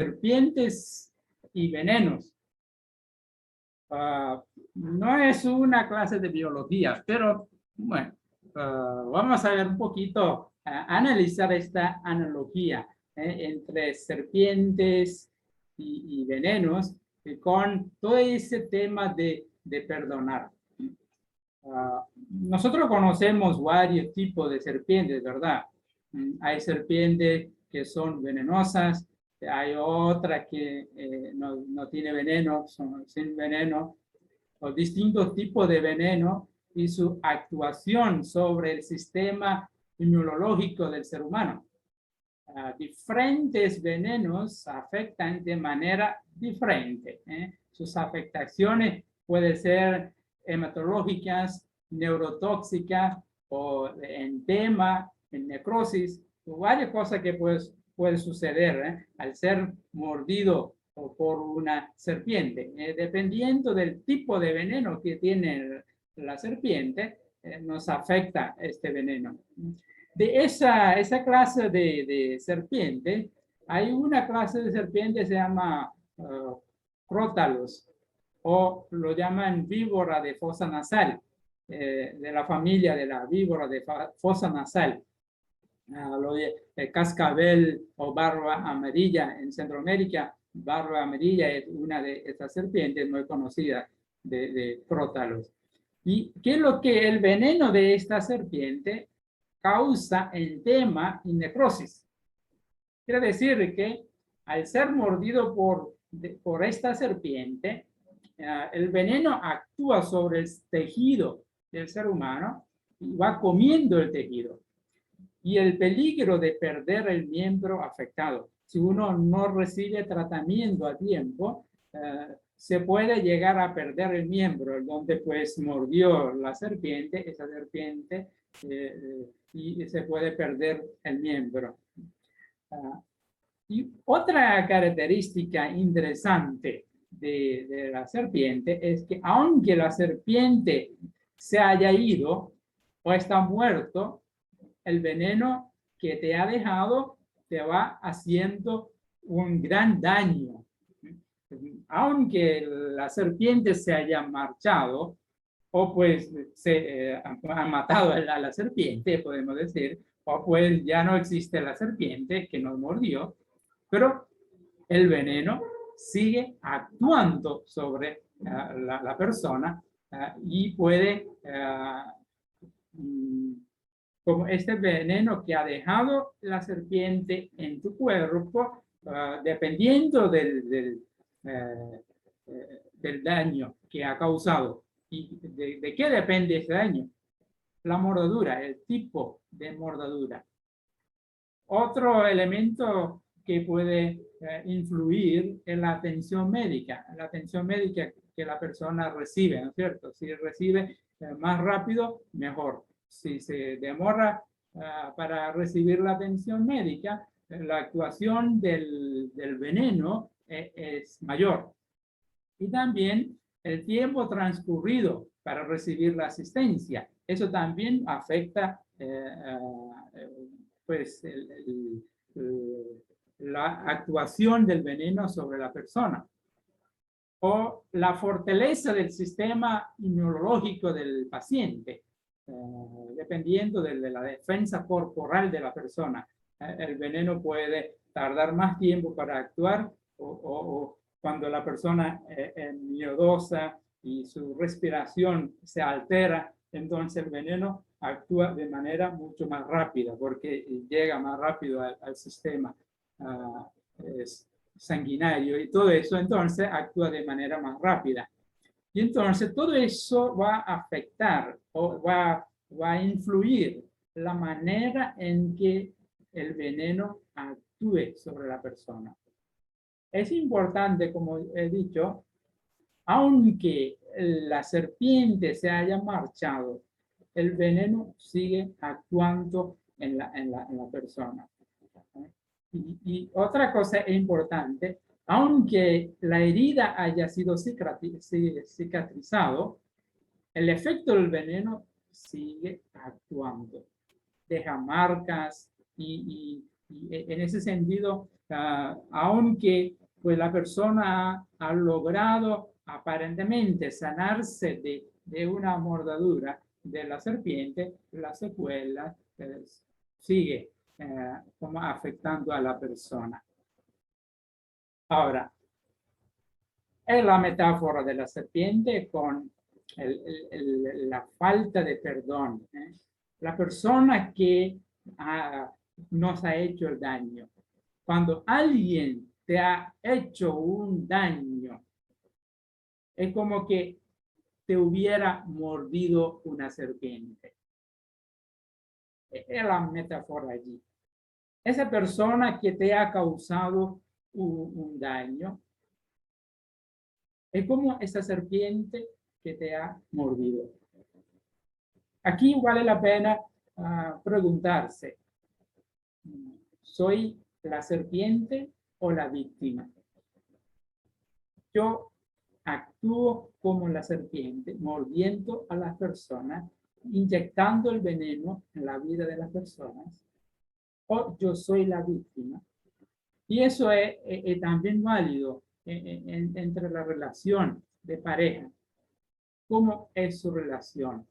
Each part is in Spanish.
serpientes y venenos. No es una clase de biología, pero bueno, vamos a ver un poquito, analizar esta analogía entre serpientes y venenos con todo ese tema de perdonar. Nosotros conocemos varios tipos de serpientes, ¿verdad? Hay serpientes que son venenosas, hay otras que no tiene veneno, son sin veneno, o distintos tipos de veneno y su actuación sobre el sistema inmunológico del ser humano. Diferentes venenos afectan de manera diferente. Sus afectaciones pueden ser hematológicas, neurotóxicas o en tema, en necrosis, o varias cosas que puede suceder al ser mordido por una serpiente. Dependiendo del tipo de veneno que tiene la serpiente, nos afecta este veneno. De esa clase de serpiente, hay una clase de serpiente que se llama crótalos, o lo llaman víbora de fosa nasal, de la familia de la víbora de fosa nasal. Lo de cascabel o barba amarilla en Centroamérica. Barba amarilla es una de estas serpientes muy conocidas de crótalos. ¿Y qué es lo que el veneno de esta serpiente causa edema y necrosis? Quiere decir que al ser mordido por esta serpiente, el veneno actúa sobre el tejido del ser humano y va comiendo el tejido. Y el peligro de perder el miembro afectado. Si uno no recibe tratamiento a tiempo, se puede llegar a perder el miembro, donde pues mordió la serpiente, esa serpiente, y se puede perder el miembro. Y otra característica interesante de la serpiente es que aunque la serpiente se haya ido o está muerto, el veneno que te ha dejado te va haciendo un gran daño. Aunque la serpiente se haya marchado, o pues se ha matado a la serpiente, podemos decir, o pues ya no existe la serpiente que nos mordió, pero el veneno sigue actuando sobre la persona y puede, como este veneno que ha dejado la serpiente en tu cuerpo, dependiendo del daño que ha causado. ¿Y de qué depende ese daño? La mordedura, el tipo de mordedura. Otro elemento que puede influir en la atención médica que la persona recibe, ¿no es cierto? Si recibe más rápido, mejor. Si se demora para recibir la atención médica, la actuación del veneno es mayor. Y también el tiempo transcurrido para recibir la asistencia. Eso también afecta pues la actuación del veneno sobre la persona. O la fortaleza del sistema inmunológico del paciente, dependiendo de la defensa corporal de la persona. El veneno puede tardar más tiempo para actuar o cuando la persona es miedosa y su respiración se altera, entonces el veneno actúa de manera mucho más rápida porque llega más rápido al sistema sanguinario y todo eso, entonces actúa de manera más rápida. Y entonces todo eso va a afectar o va a influir la manera en que el veneno actúe sobre la persona. Es importante, como he dicho, aunque la serpiente se haya marchado, el veneno sigue actuando en la persona. Y otra cosa importante, aunque la herida haya sido cicatrizado, el efecto del veneno sigue actuando. Deja marcas y Y en ese sentido, aunque pues, la persona ha logrado aparentemente sanarse de una mordedura de la serpiente, la secuela sigue como afectando a la persona. Ahora, es la metáfora de la serpiente con la falta de perdón. La persona que nos ha hecho el daño. Cuando alguien te ha hecho un daño, es como que te hubiera mordido una serpiente. Es la metáfora allí. Esa persona que te ha causado un daño, es como esa serpiente que te ha mordido. Aquí vale la pena preguntarse, ¿soy la serpiente o la víctima? Yo actúo como la serpiente, mordiendo a las personas, inyectando el veneno en la vida de las personas, o yo soy la víctima. Y eso es también válido entre la relación de pareja. ¿Cómo es su relación?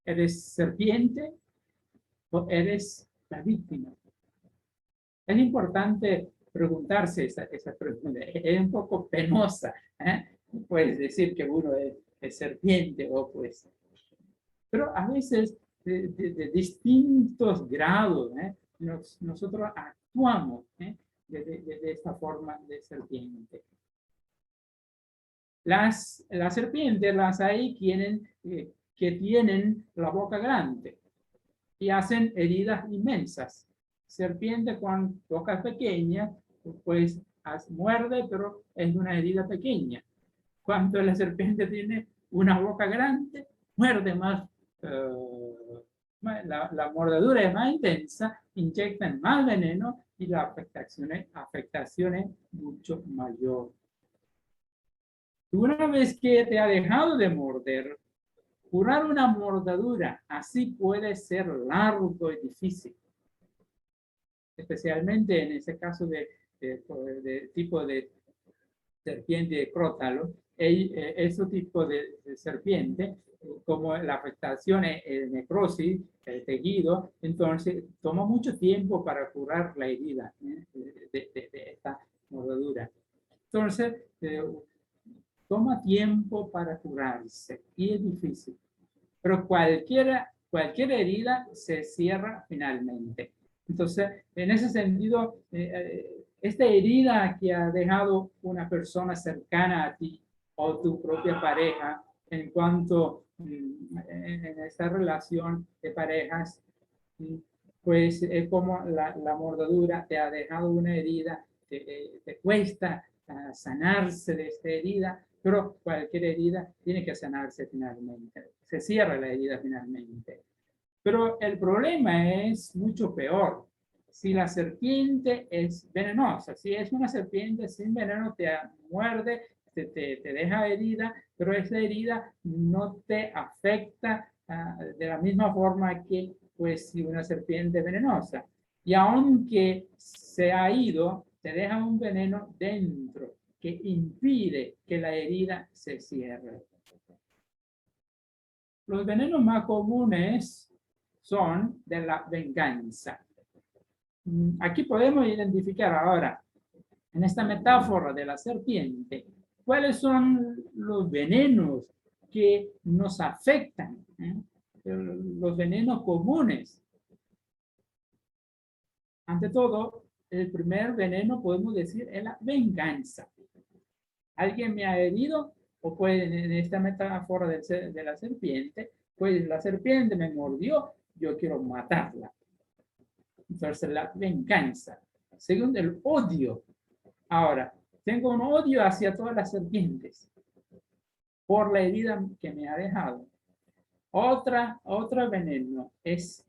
¿Eres serpiente o eres la víctima? Es importante preguntarse esa pregunta. Es un poco penosa. Puedes decir que uno es serpiente o pues... Pero a veces de distintos grados nosotros actuamos de esta forma de serpiente. Las serpientes las hay que tienen la boca grande y hacen heridas inmensas. Serpiente con boca pequeña, pues muerde, pero es una herida pequeña. Cuando la serpiente tiene una boca grande, muerde más, la mordedura es más intensa, inyectan más veneno y la afectación es mucho mayor. Una vez que te ha dejado de morder, curar una mordedura así puede ser largo y difícil, especialmente en ese caso de tipo de serpiente de crótalo. Ese tipo de serpiente, como la afectación es necrosis, el tejido, entonces toma mucho tiempo para curar la herida de esta mordedura. Entonces, toma tiempo para curarse y es difícil. Pero cualquier herida se cierra finalmente. Entonces, en ese sentido, esta herida que ha dejado una persona cercana a ti o tu propia pareja, en cuanto en esta relación de parejas, pues es como la mordedura te ha dejado una herida, te cuesta sanarse de esta herida, pero cualquier herida tiene que sanarse finalmente. Se cierra la herida finalmente. Pero el problema es mucho peor. Si la serpiente es venenosa, si es una serpiente sin veneno, te muerde, te deja herida, pero esa herida no te afecta de la misma forma que pues, si una serpiente venenosa. Y aunque se ha ido, te deja un veneno dentro que impide que la herida se cierre. Los venenos más comunes son de la venganza. Aquí podemos identificar ahora, en esta metáfora de la serpiente, cuáles son los venenos que nos afectan, los venenos comunes. Ante todo, el primer veneno, podemos decir, es la venganza. Alguien me ha herido, o puede, en esta metáfora de la serpiente, pues la serpiente me mordió, yo quiero matarla. Entonces, la venganza. Segundo, el odio. Ahora, tengo un odio hacia todas las serpientes por la herida que me ha dejado. Otro veneno es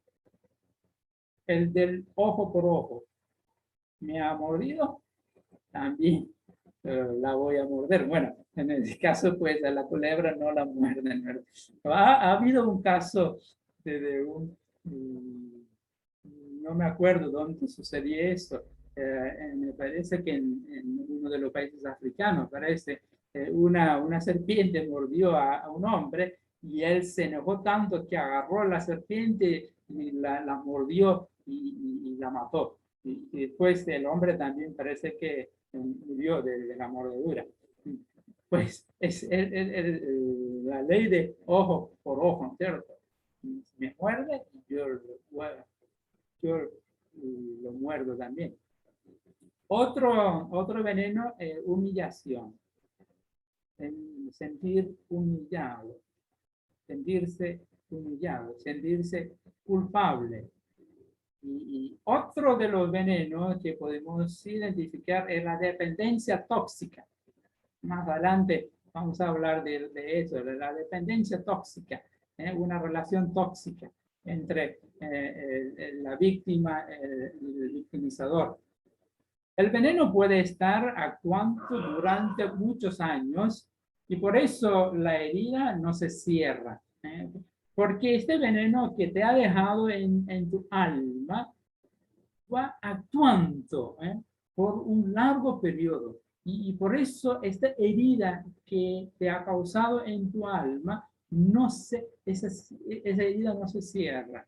el del ojo por ojo. ¿Me ha mordido? También la voy a morder. Bueno, en el caso, pues, a la culebra no la muerden. Ha habido un caso de no me acuerdo dónde sucedió eso. Me parece que en uno de los países africanos, parece, una serpiente mordió a un hombre y él se enojó tanto que agarró la serpiente y la mordió y la mató. Y después el hombre también parece que murió de la mordedura. Pues es la ley de ojo por ojo, ¿cierto? Si me muerde, yo lo muerdo también. Otro veneno, humillación. Sentir humillado, sentirse humillado, sentirse culpable. Y otro de los venenos que podemos identificar es la dependencia tóxica. Más adelante vamos a hablar de eso, de la dependencia tóxica, una relación tóxica entre la víctima y el victimizador. El veneno puede estar actuando durante muchos años y por eso la herida no se cierra. Porque este veneno que te ha dejado en tu alma va actuando por un largo periodo. Y por eso esta herida que te ha causado en tu alma, esa herida no se cierra.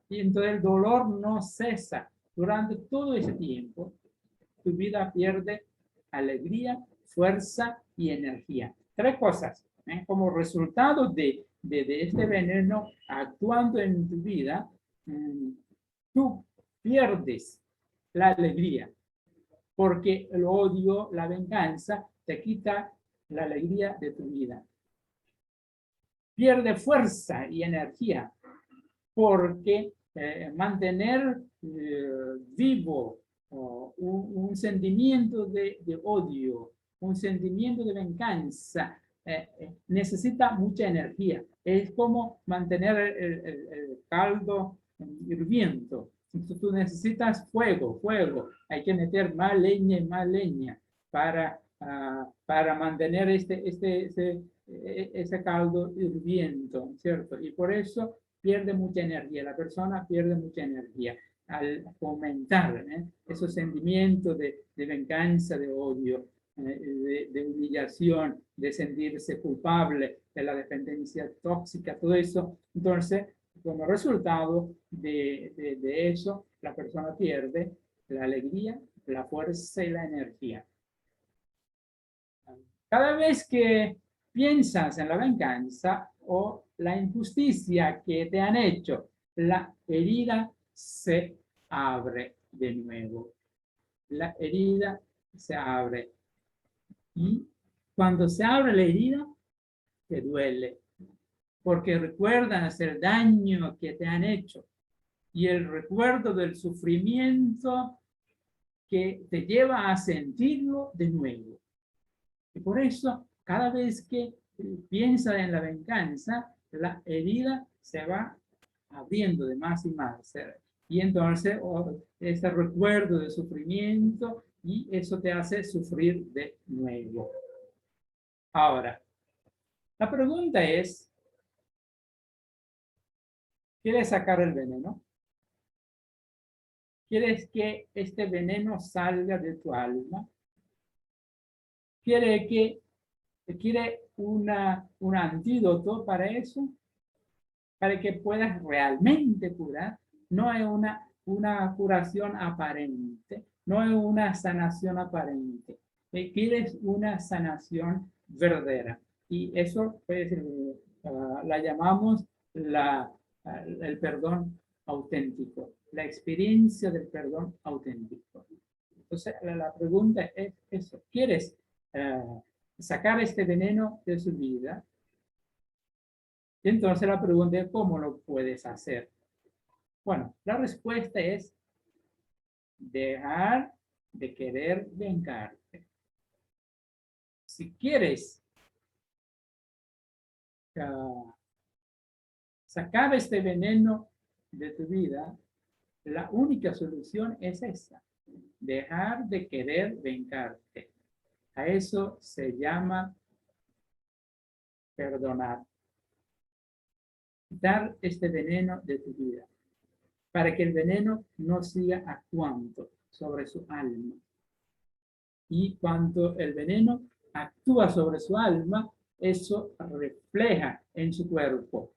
Y entonces el dolor no cesa durante todo ese tiempo. Tu vida pierde alegría, fuerza y energía. Tres cosas. Como resultado de este veneno actuando en tu vida, tú pierdes la alegría, porque el odio, la venganza, te quita la alegría de tu vida. Pierde fuerza y energía, porque mantener vivo un sentimiento de odio, un sentimiento de venganza, necesita mucha energía. Es como mantener el caldo hirviendo. Entonces tú necesitas fuego. Hay que meter más leña para mantener ese caldo hirviendo, ¿cierto? Y por eso pierde mucha energía, la persona pierde mucha energía al fomentar esos sentimientos de venganza, de odio, de humillación, de sentirse culpable, de la dependencia tóxica, todo eso. Entonces, como resultado de eso, la persona pierde la alegría, la fuerza y la energía. Cada vez que piensas en la venganza o la injusticia que te han hecho, la herida se abre de nuevo. La herida se abre. Y cuando se abre la herida, te duele. Porque recuerdas el daño que te han hecho. Y el recuerdo del sufrimiento que te lleva a sentirlo de nuevo. Y por eso, cada vez que piensa en la venganza, la herida se va abriendo de más y más. Y entonces, ese recuerdo de sufrimiento, y eso te hace sufrir de nuevo. Ahora, la pregunta es, ¿quieres sacar el veneno? ¿Quieres que este veneno salga de tu alma? ¿Quiere un antídoto para eso? Para que puedas realmente curar. No es una curación aparente, no es una sanación aparente. Quieres una sanación verdadera. Y eso pues, la llamamos el perdón auténtico, la experiencia del perdón auténtico. Entonces, la pregunta es eso. ¿Quieres sacar este veneno de su vida? Entonces la pregunta es, ¿cómo lo puedes hacer? Bueno, la respuesta es dejar de querer vengarte. Si quieres sacar este veneno de tu vida, la única solución es esa, dejar de querer vengarte. A eso se llama perdonar. Quitar este veneno de tu vida. para que el veneno no siga actuando sobre su alma. Y cuando el veneno actúa sobre su alma, eso refleja en su cuerpo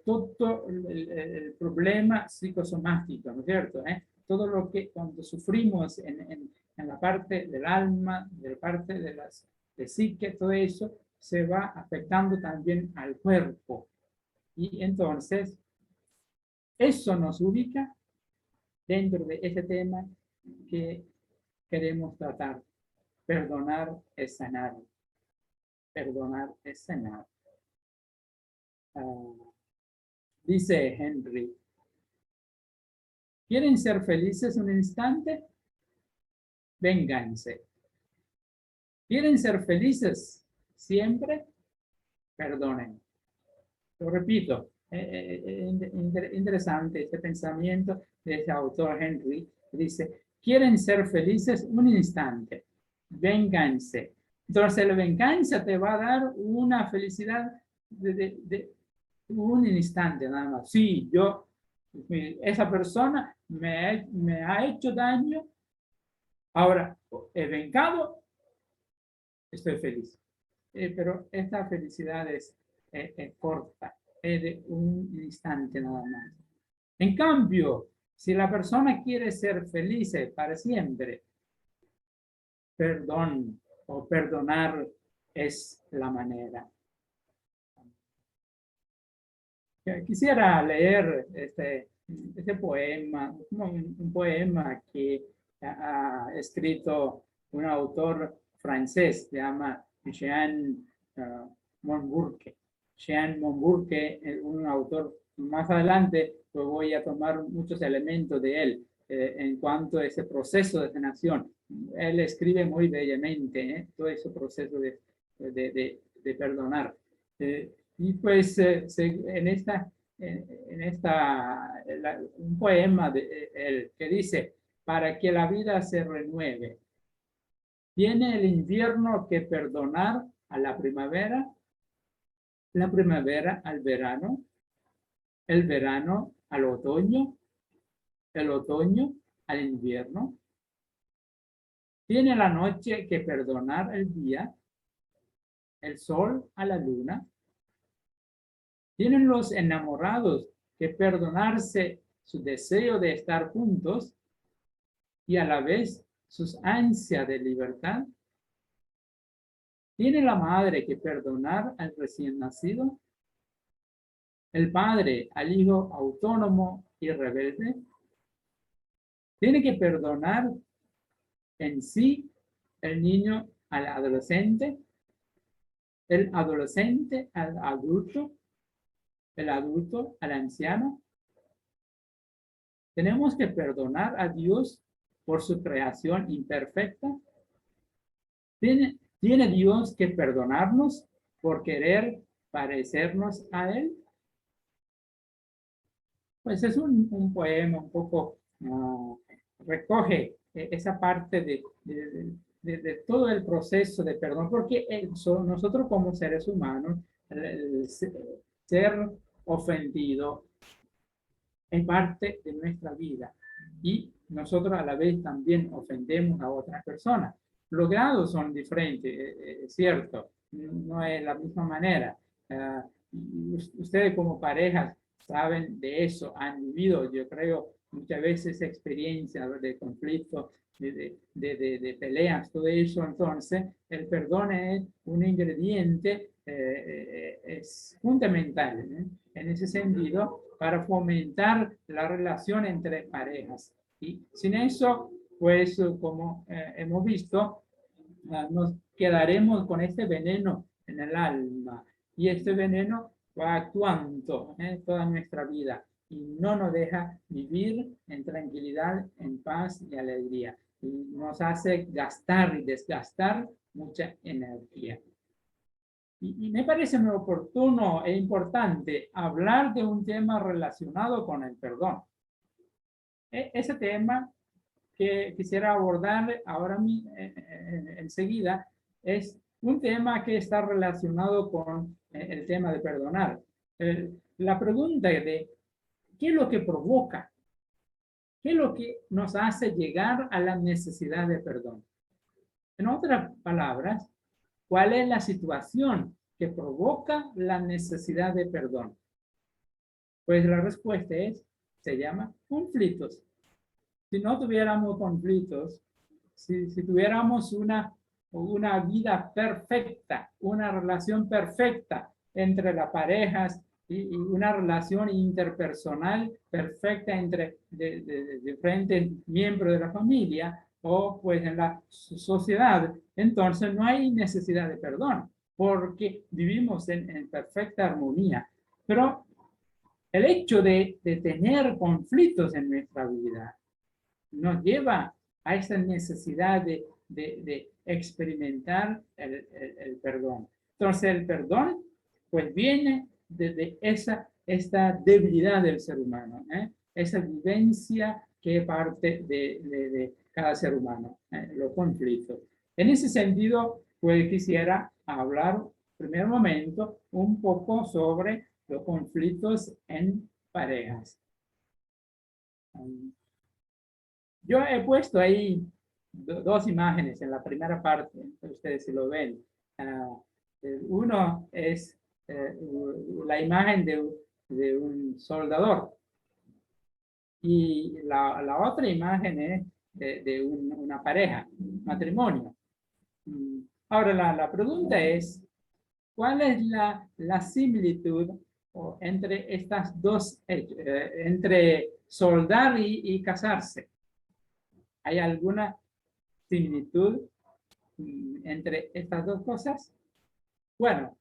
todo el problema psicosomático, ¿no es cierto? Todo lo que cuando sufrimos en la parte del alma, de la parte de psique, todo eso se va afectando también al cuerpo. Y entonces, eso nos ubica dentro de ese tema que queremos tratar. Perdonar es sanar. Perdonar es sanar. Dice Henry, ¿quieren ser felices un instante? Vénganse. ¿Quieren ser felices siempre? Perdonen. Lo repito, interesante este pensamiento de ese autor Henry. Dice, ¿quieren ser felices un instante? Vénganse. Entonces la venganza te va a dar una felicidad de un instante nada más. Sí, esa persona me ha hecho daño, ahora he vengado, estoy feliz. Pero esta felicidad es corta, es de un instante nada más. En cambio, si la persona quiere ser feliz para siempre, perdón o perdonar es la manera. Quisiera leer este poema, un poema que ha escrito un autor francés, se llama Jean Monburke. Jean Monburke es un autor, más adelante pues voy a tomar muchos elementos de él en cuanto a ese proceso de sanación. Él escribe muy bellamente todo ese proceso de perdonar. Y pues un poema de él que dice, para que la vida se renueve, tiene el invierno que perdonar a la primavera al verano, el verano al otoño, el otoño al invierno. Tiene la noche que perdonar el día, el sol a la luna. Tienen los enamorados que perdonarse su deseo de estar juntos y a la vez sus ansias de libertad. Tiene la madre que perdonar al recién nacido, el padre al hijo autónomo y rebelde. Tiene que perdonar en sí el niño al adolescente, el adolescente al adulto, el adulto al anciano. Tenemos que perdonar a Dios por su creación imperfecta. ¿Tiene Dios que perdonarnos por querer parecernos a Él? Pues es un poema un poco, recoge esa parte de todo el proceso de perdón, porque nosotros como seres humanos, el ser ofendido es parte de nuestra vida y nosotros a la vez también ofendemos a otras personas. Los grados son diferentes, es cierto, no es la misma manera. Ustedes como parejas saben de eso, han vivido, yo creo, muchas veces experiencias de conflicto, de peleas, todo eso. Entonces, el perdón es un ingrediente, es fundamental, en ese sentido, para fomentar la relación entre parejas. Y sin eso, pues, como hemos visto, nos quedaremos con este veneno en el alma. Y este veneno va actuando toda nuestra vida y no nos deja vivir en tranquilidad, en paz y alegría. Y nos hace gastar y desgastar mucha energía. Y me parece muy oportuno e importante hablar de un tema relacionado con el perdón. Ese tema que quisiera abordar ahora enseguida es un tema que está relacionado con el tema de perdonar. La pregunta de ¿qué es lo que provoca ¿Qué es lo que nos hace llegar a la necesidad de perdón? En otras palabras, ¿cuál es la situación que provoca la necesidad de perdón? Pues la respuesta se llama conflictos. Si no tuviéramos conflictos, si tuviéramos una vida perfecta, una relación perfecta entre las parejas y una relación interpersonal perfecta entre diferentes miembros de la familia o pues en la sociedad, entonces no hay necesidad de perdón porque vivimos en perfecta armonía. Pero el hecho de tener conflictos en nuestra vida nos lleva a esa necesidad de experimentar el perdón. Entonces el perdón pues viene desde esta debilidad del ser humano, esa vivencia que parte de cada ser humano, los conflictos. En ese sentido, pues quisiera hablar, en primer momento, un poco sobre los conflictos en parejas. Yo he puesto ahí dos imágenes en la primera parte, ustedes si lo ven. Uno es la imagen de un soldador y la otra imagen es de una pareja, un matrimonio. Ahora la pregunta es, ¿cuál es la similitud entre estas dos, entre soldar y casarse? ¿Hay alguna similitud entre estas dos cosas? Bueno,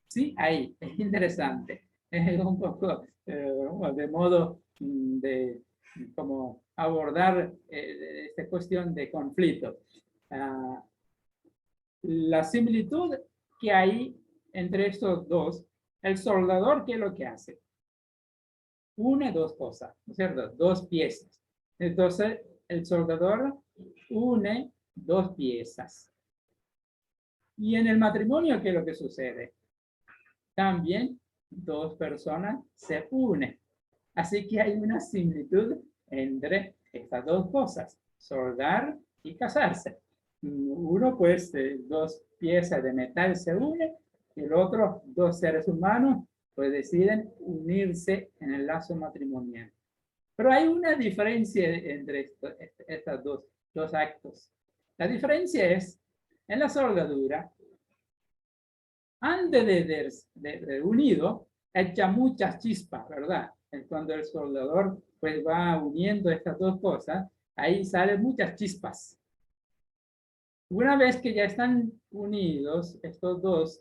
sí, hay. Es interesante. Es un poco de modo de como abordar esta cuestión de conflicto. La similitud que hay entre estos dos, el soldador, ¿qué es lo que hace? Une dos cosas, ¿no es cierto? Dos piezas. Entonces, el soldador une dos piezas. Y en el matrimonio, ¿qué es lo que sucede? También dos personas se unen. Así que hay una similitud entre estas dos cosas, soldar y casarse. Uno, pues, dos piezas de metal se unen, y el otro, dos seres humanos, pues deciden unirse en el lazo matrimonial. Pero hay una diferencia entre estos dos actos. La diferencia es, en la soldadura, antes de unido, echa muchas chispas, ¿verdad? Cuando el soldador pues va uniendo estas dos cosas, ahí salen muchas chispas. Una vez que ya están unidos estos dos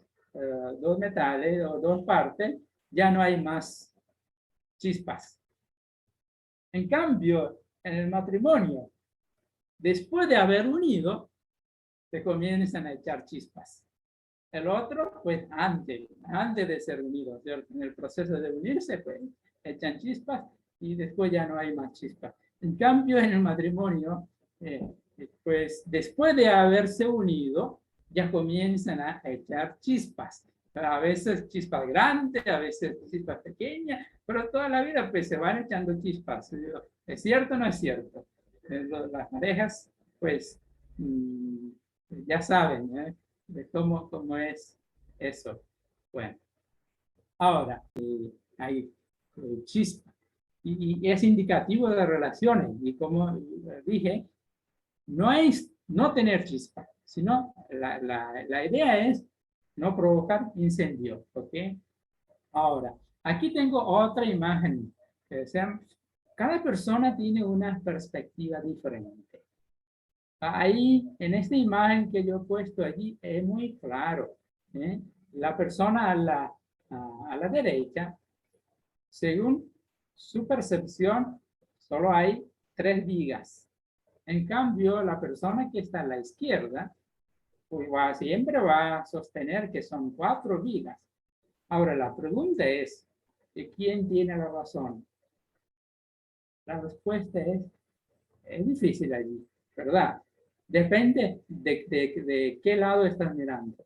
metales o dos partes, ya no hay más chispas. En cambio, en el matrimonio, después de haber unido, se comienzan a echar chispas. El otro, pues antes de ser unidos, ¿cierto? En el proceso de unirse, pues echan chispas y después ya no hay más chispas. En cambio, en el matrimonio, pues después de haberse unido, ya comienzan a echar chispas. A veces chispas grandes, a veces chispas pequeñas, pero toda la vida pues se van echando chispas. ¿Es cierto o no es cierto? Las parejas, pues, ya saben, de cómo es eso. Bueno, ahora hay chispa y es indicativo de relaciones y como dije, no es no tener chispa, sino la idea es no provocar incendio, ¿ok? Ahora, aquí tengo otra imagen. Cada persona tiene una perspectiva diferente. Ahí, en esta imagen que yo he puesto allí, es muy claro. La persona a la derecha, según su percepción, solo hay 3 vigas. En cambio, la persona que está a la izquierda, pues siempre va a sostener que son 4 vigas. Ahora, la pregunta es, ¿quién tiene la razón? La respuesta es difícil allí, ¿verdad? Depende de qué lado estás mirando.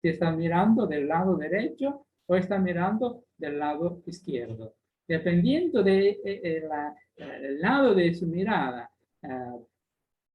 Si estás mirando del lado derecho o estás mirando del lado izquierdo. dependiendo de el lado de su mirada,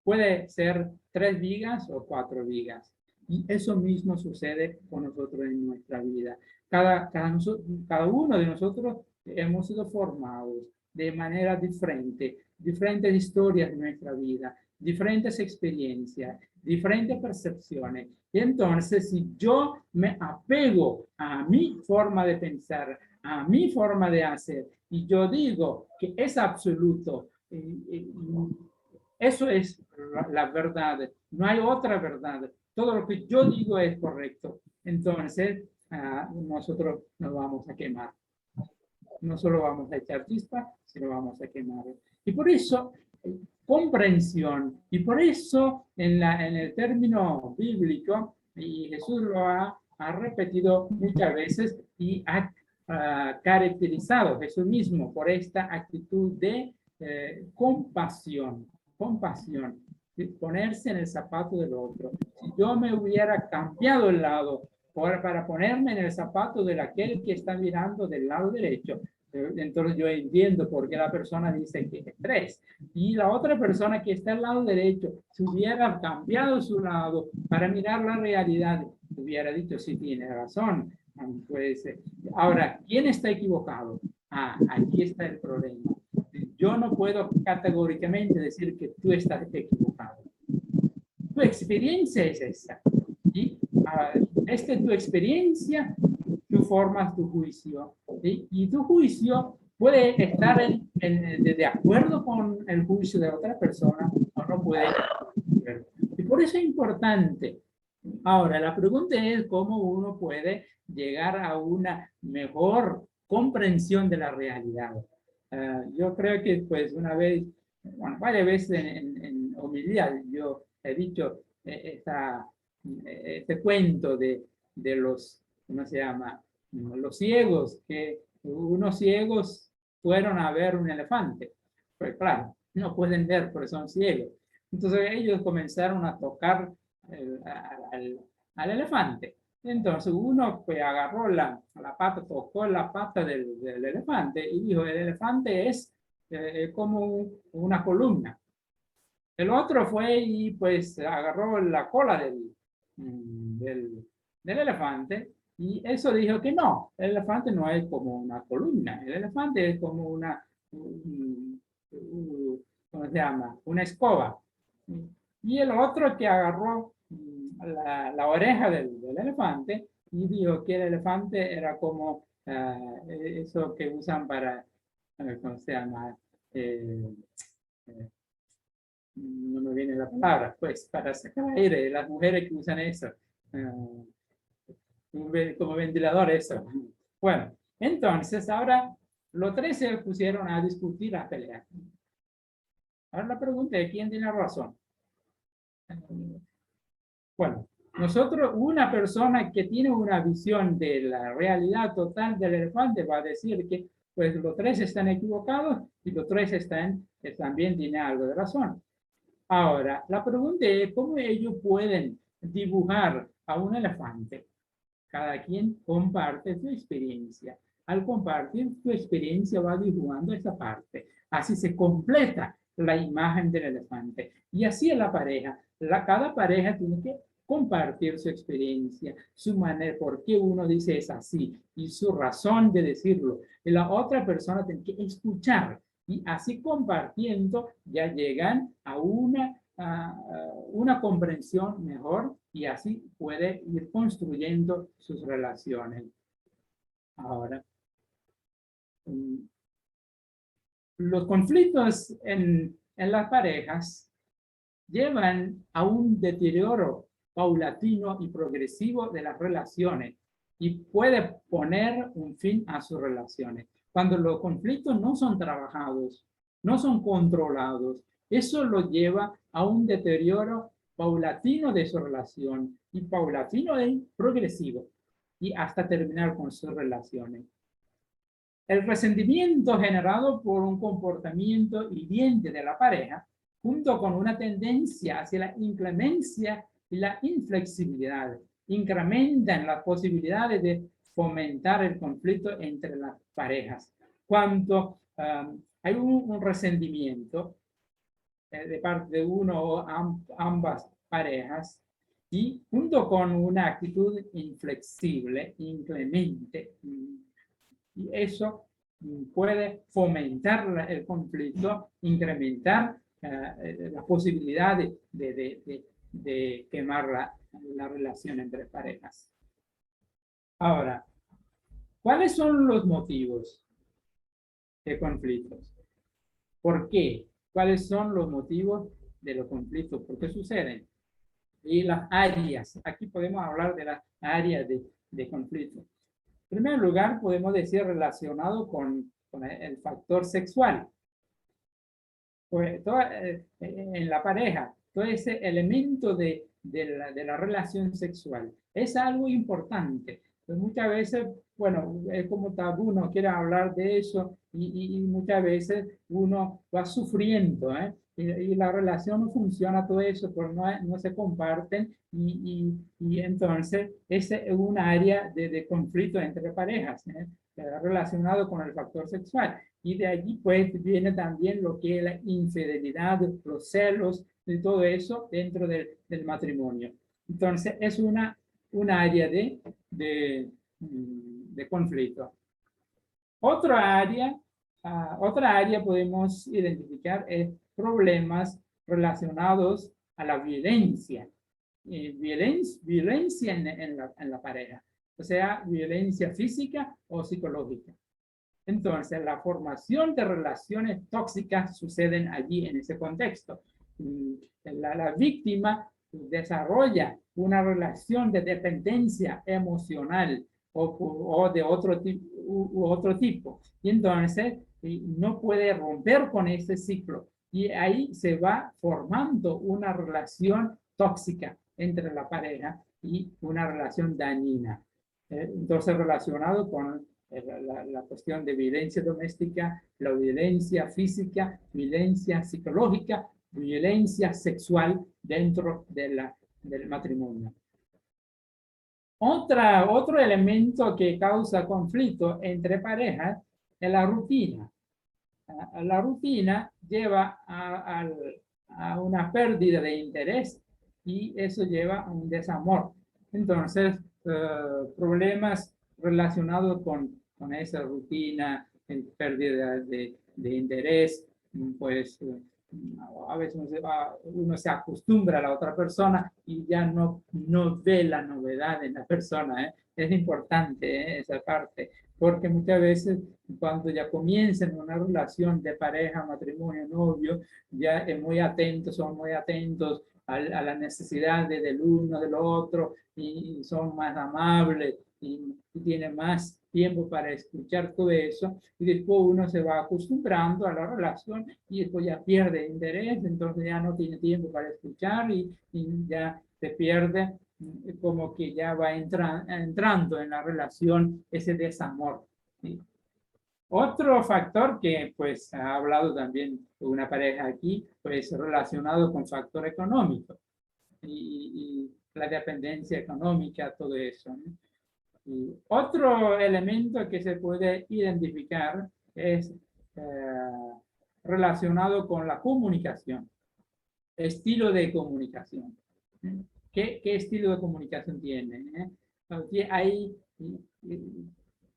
puede ser 3 vigas o 4 vigas. Y eso mismo sucede con nosotros en nuestra vida. Cada uno de nosotros hemos sido formados de manera diferente, diferentes historias de nuestra vida, diferentes experiencias, diferentes percepciones. Y entonces, si yo me apego a mi forma de pensar, a mi forma de hacer, y yo digo que es absoluto, eso es la verdad, no hay otra verdad. Todo lo que yo digo es correcto. Entonces, nosotros nos vamos a quemar. No solo vamos a echar chispa, sino vamos a quemar. Y por eso, comprensión, y por eso en el término bíblico, y Jesús lo ha repetido muchas veces y ha caracterizado Jesús mismo por esta actitud de compasión, ponerse en el zapato del otro. Si yo me hubiera cambiado el lado para ponerme en el zapato de aquel que está mirando del lado derecho, entonces yo entiendo por qué la persona dice que es 3. Y la otra persona que está al lado derecho, si hubiera cambiado su lado para mirar la realidad, hubiera dicho, sí, tiene razón. Pues, ahora, ¿quién está equivocado? Aquí está el problema. Yo no puedo categóricamente decir que tú estás equivocado. Tu experiencia es esa. Y esta es tu experiencia, tú formas tu juicio. Y tu juicio puede estar de acuerdo con el juicio de otra persona o no puede. Y por eso es importante. Ahora, la pregunta es cómo uno puede llegar a una mejor comprensión de la realidad. Yo creo que pues una vez, bueno, varias veces en homilía yo he dicho este cuento de los, ¿cómo se llama? Los ciegos, que unos ciegos fueron a ver un elefante. Pues claro, no pueden ver porque son ciegos. Entonces ellos comenzaron a tocar al elefante. Entonces uno pues agarró la pata, tocó la pata del elefante y dijo, el elefante es como una columna. El otro fue y pues agarró la cola del elefante y eso dijo que no, el elefante no es como una columna, el elefante es como una, ¿cómo se llama? Una escoba. Y el otro que agarró la oreja del elefante y dijo que el elefante era como eso que usan para, ¿cómo se llama? No me viene la palabra, pues para sacar aire, las mujeres que usan eso, como ventilador eso. Bueno, entonces ahora los 3 se pusieron a discutir, a pelear. Ahora la pregunta es, ¿quién tiene razón? Bueno, nosotros, una persona que tiene una visión de la realidad total del elefante va a decir que pues los 3 están equivocados y los 3 también tienen algo de razón. Ahora, la pregunta es cómo ellos pueden dibujar a un elefante. Cada quien comparte su experiencia. Al compartir su experiencia va dibujando esa parte. Así se completa la imagen del elefante. Y así es la pareja. Cada pareja tiene que compartir su experiencia, su manera, por qué uno dice es así y su razón de decirlo. Y la otra persona tiene que escuchar y así compartiendo ya llegan a una comprensión mejor y así puede ir construyendo sus relaciones. Ahora, los conflictos en las parejas llevan a un deterioro paulatino y progresivo de las relaciones y puede poner un fin a sus relaciones. Cuando los conflictos no son trabajados, no son controlados, eso lo lleva a un deterioro paulatino de su relación y paulatino y progresivo y hasta terminar con sus relaciones. El resentimiento generado por un comportamiento hiriente de la pareja, junto con una tendencia hacia la inclemencia y la inflexibilidad, incrementan las posibilidades de fomentar el conflicto entre las parejas. cuando hay un resentimiento de parte de uno o ambas parejas, y junto con una actitud inflexible, inclemente, y eso puede fomentar el conflicto, incrementar la posibilidad de quemar la relación entre parejas. Ahora, ¿cuáles son los motivos de conflictos? ¿Por qué? ¿Cuáles son los motivos de los conflictos? ¿Por qué suceden? Y las áreas. Aquí podemos hablar de las áreas de conflicto. En primer lugar, podemos decir relacionado con el factor sexual. Pues en la pareja, todo ese elemento de la relación sexual es algo importante. Pues muchas veces, bueno, es como tabú, no quiere hablar de eso y muchas veces uno va sufriendo, ¿eh? Y la relación no funciona, todo eso, pues no se comparten y entonces es un área de conflicto entre parejas, ¿eh? Relacionado con el factor sexual. Y de allí pues viene también lo que es la infidelidad, los celos, y todo eso dentro del matrimonio. Entonces es una área de conflicto. Otra área podemos identificar es problemas relacionados a la violencia. Violencia en la pareja, o sea, violencia física o psicológica. Entonces, la formación de relaciones tóxicas suceden allí en ese contexto. La víctima desarrolla una relación de dependencia emocional o de otro tipo. Y entonces no puede romper con ese ciclo. Y ahí se va formando una relación tóxica entre la pareja y una relación dañina. Entonces, relacionado con la cuestión de violencia doméstica, la violencia física, violencia psicológica, violencia sexual dentro del matrimonio. Otro elemento que causa conflicto entre parejas es la rutina. La rutina lleva a una pérdida de interés y eso lleva a un desamor. Entonces, problemas relacionados con esa rutina, pérdida de interés, pues a veces uno se acostumbra a la otra persona y ya no ve la novedad en la persona, ¿eh? Es importante, esa parte, porque muchas veces cuando ya comienzan una relación de pareja, matrimonio, novio, ya es muy atentos, son muy atentos a las necesidades del uno, del otro, y son más amables y tienen más tiempo para escuchar todo eso, y después uno se va acostumbrando a la relación y después ya pierde interés, entonces ya no tiene tiempo para escuchar y ya se pierde, como que ya va entrando en la relación ese desamor, ¿sí? Otro factor que pues ha hablado también una pareja aquí, pues relacionado con factor económico y la dependencia económica, todo eso, ¿no? Y otro elemento que se puede identificar es relacionado con la comunicación, estilo de comunicación. ¿Qué estilo de comunicación tiene? Hay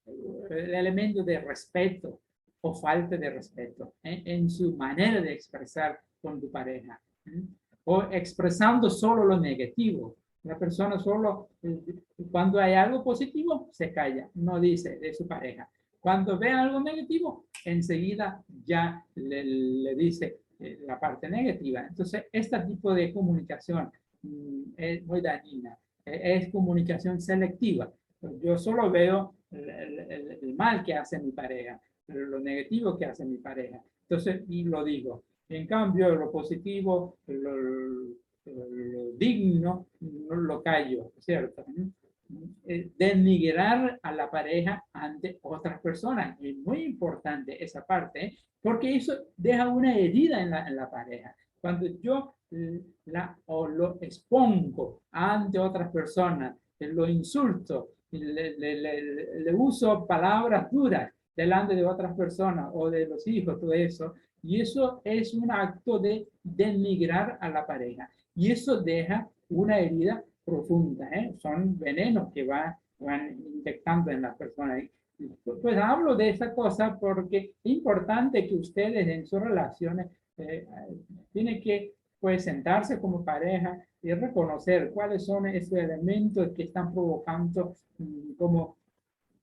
el elemento de respeto o falta de respeto en su manera de expresar con tu pareja, o expresando solo lo negativo. La persona solo, cuando hay algo positivo, se calla, no dice de su pareja. Cuando ve algo negativo, enseguida ya le dice la parte negativa. Entonces, este tipo de comunicación es muy dañina. Es comunicación selectiva. Yo solo veo el mal que hace mi pareja, lo negativo que hace mi pareja. Entonces, y lo digo. En cambio, lo positivo, lo digno, no lo callo, ¿cierto? Denigrar a la pareja ante otras personas. Es muy importante esa parte, porque eso deja una herida en la pareja. Cuando yo lo expongo ante otras personas, lo insulto, le uso palabras duras, delante de otras personas o de los hijos, todo eso. Y eso es un acto de denigrar a la pareja. Y eso deja una herida profunda, ¿eh? Son venenos que van infectando en las personas. Pues hablo de esa cosa porque es importante que ustedes en sus relaciones tienen que pues sentarse como pareja y reconocer cuáles son esos elementos que están provocando como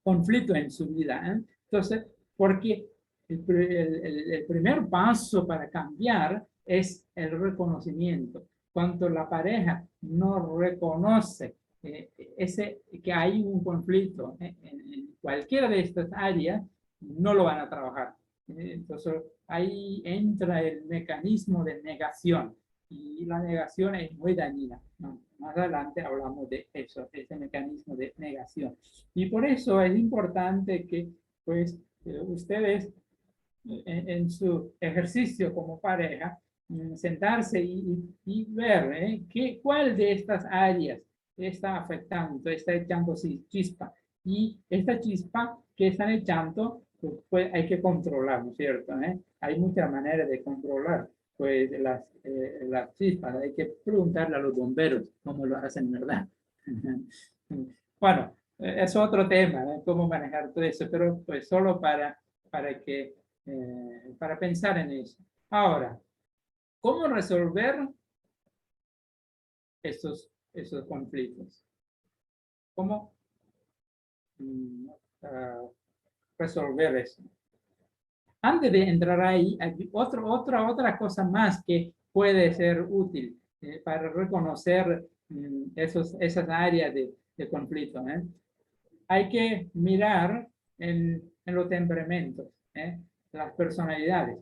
conflicto en su vida, ¿eh? Entonces, porque el primer paso para cambiar es el reconocimiento. Cuando la pareja no reconoce que hay un conflicto en cualquiera de estas áreas, no lo van a trabajar. Entonces, ahí entra el mecanismo de negación y la negación es muy dañina, ¿no? Más adelante hablamos de eso, de ese mecanismo de negación. Y por eso es importante que pues ustedes en su ejercicio como pareja, sentarse y ver cuál de estas áreas está afectando, está echando chispa. Y esta chispa que están echando, pues hay que controlar, ¿no es cierto? Hay muchas maneras de controlar pues las chispas. Hay que preguntarle a los bomberos cómo lo hacen, ¿verdad? Bueno, es otro tema, cómo manejar todo eso, pero pues solo para pensar en eso. Ahora, ¿cómo resolver esos conflictos? ¿Cómo resolver eso? Antes de entrar ahí, hay otra cosa más que puede ser útil para reconocer esas áreas de conflicto. Hay que mirar en los temperamentos, las personalidades.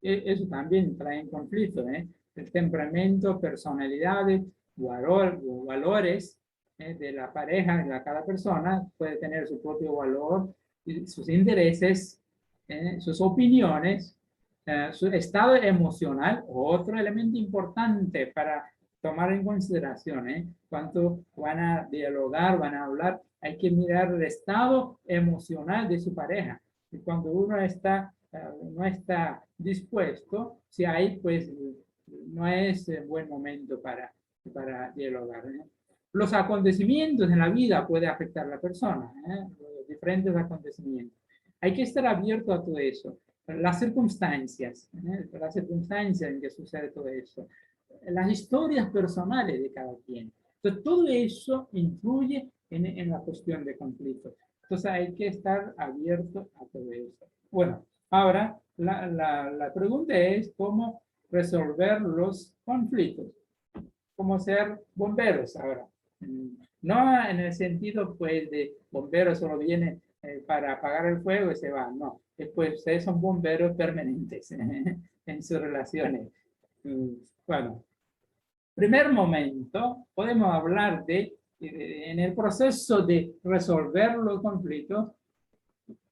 Eso también trae en conflicto, el temperamento, personalidades, valores de la pareja, de cada persona puede tener su propio valor, sus intereses, sus opiniones, su estado emocional, otro elemento importante para tomar en consideración, cuando van a dialogar, van a hablar, hay que mirar el estado emocional de su pareja. Y cuando uno no está dispuesto, si hay, pues no es buen momento para dialogar. Los acontecimientos en la vida pueden afectar a la persona, los diferentes acontecimientos. Hay que estar abierto a todo eso. Las circunstancias en que sucede todo eso. Las historias personales de cada quien. Entonces, todo eso influye en la cuestión de conflictos. Entonces, hay que estar abierto a todo eso. Bueno, ahora la pregunta es cómo resolver los conflictos. Cómo ser bomberos ahora. No en el sentido, pues, de bomberos solo vienen para apagar el fuego y se van. No, pues ustedes son bomberos permanentes en sus relaciones. Bueno, primer momento, podemos hablar en el proceso de resolver los conflictos,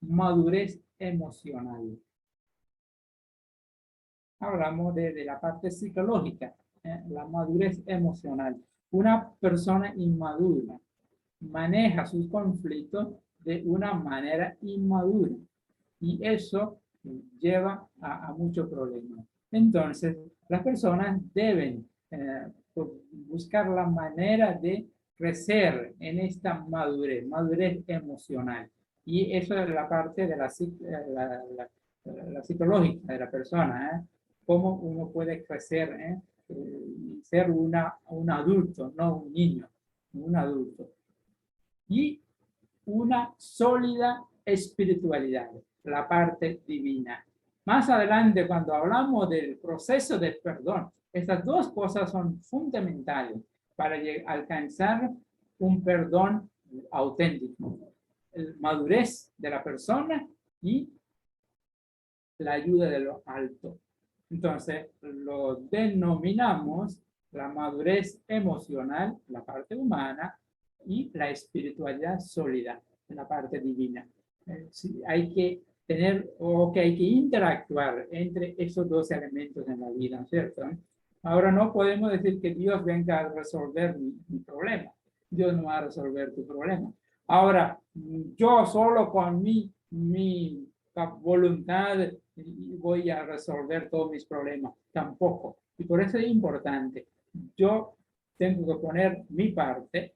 madurez emocional. Hablamos de la parte psicológica, la madurez emocional. Una persona inmadura maneja sus conflictos de una manera inmadura y eso lleva a muchos problemas. Entonces, las personas deben buscar la manera de crecer en esta madurez emocional. Y eso es la parte de la psicológica de la persona, cómo uno puede crecer y ser un adulto, no un niño, un adulto. Y una sólida espiritualidad, la parte divina. Más adelante, cuando hablamos del proceso de perdón, estas dos cosas son fundamentales para alcanzar un perdón auténtico. La madurez de la persona y la ayuda de lo alto. Entonces, lo denominamos la madurez emocional, la parte humana, y la espiritualidad sólida, la parte divina. Sí, hay que tener, o que hay que interactuar entre esos dos elementos en la vida, ¿cierto? Ahora no podemos decir que Dios venga a resolver mi problema. Dios no va a resolver tu problema. Ahora, yo solo con mi mi voluntad y voy a resolver todos mis problemas. Tampoco. Y por eso es importante. Yo tengo que poner mi parte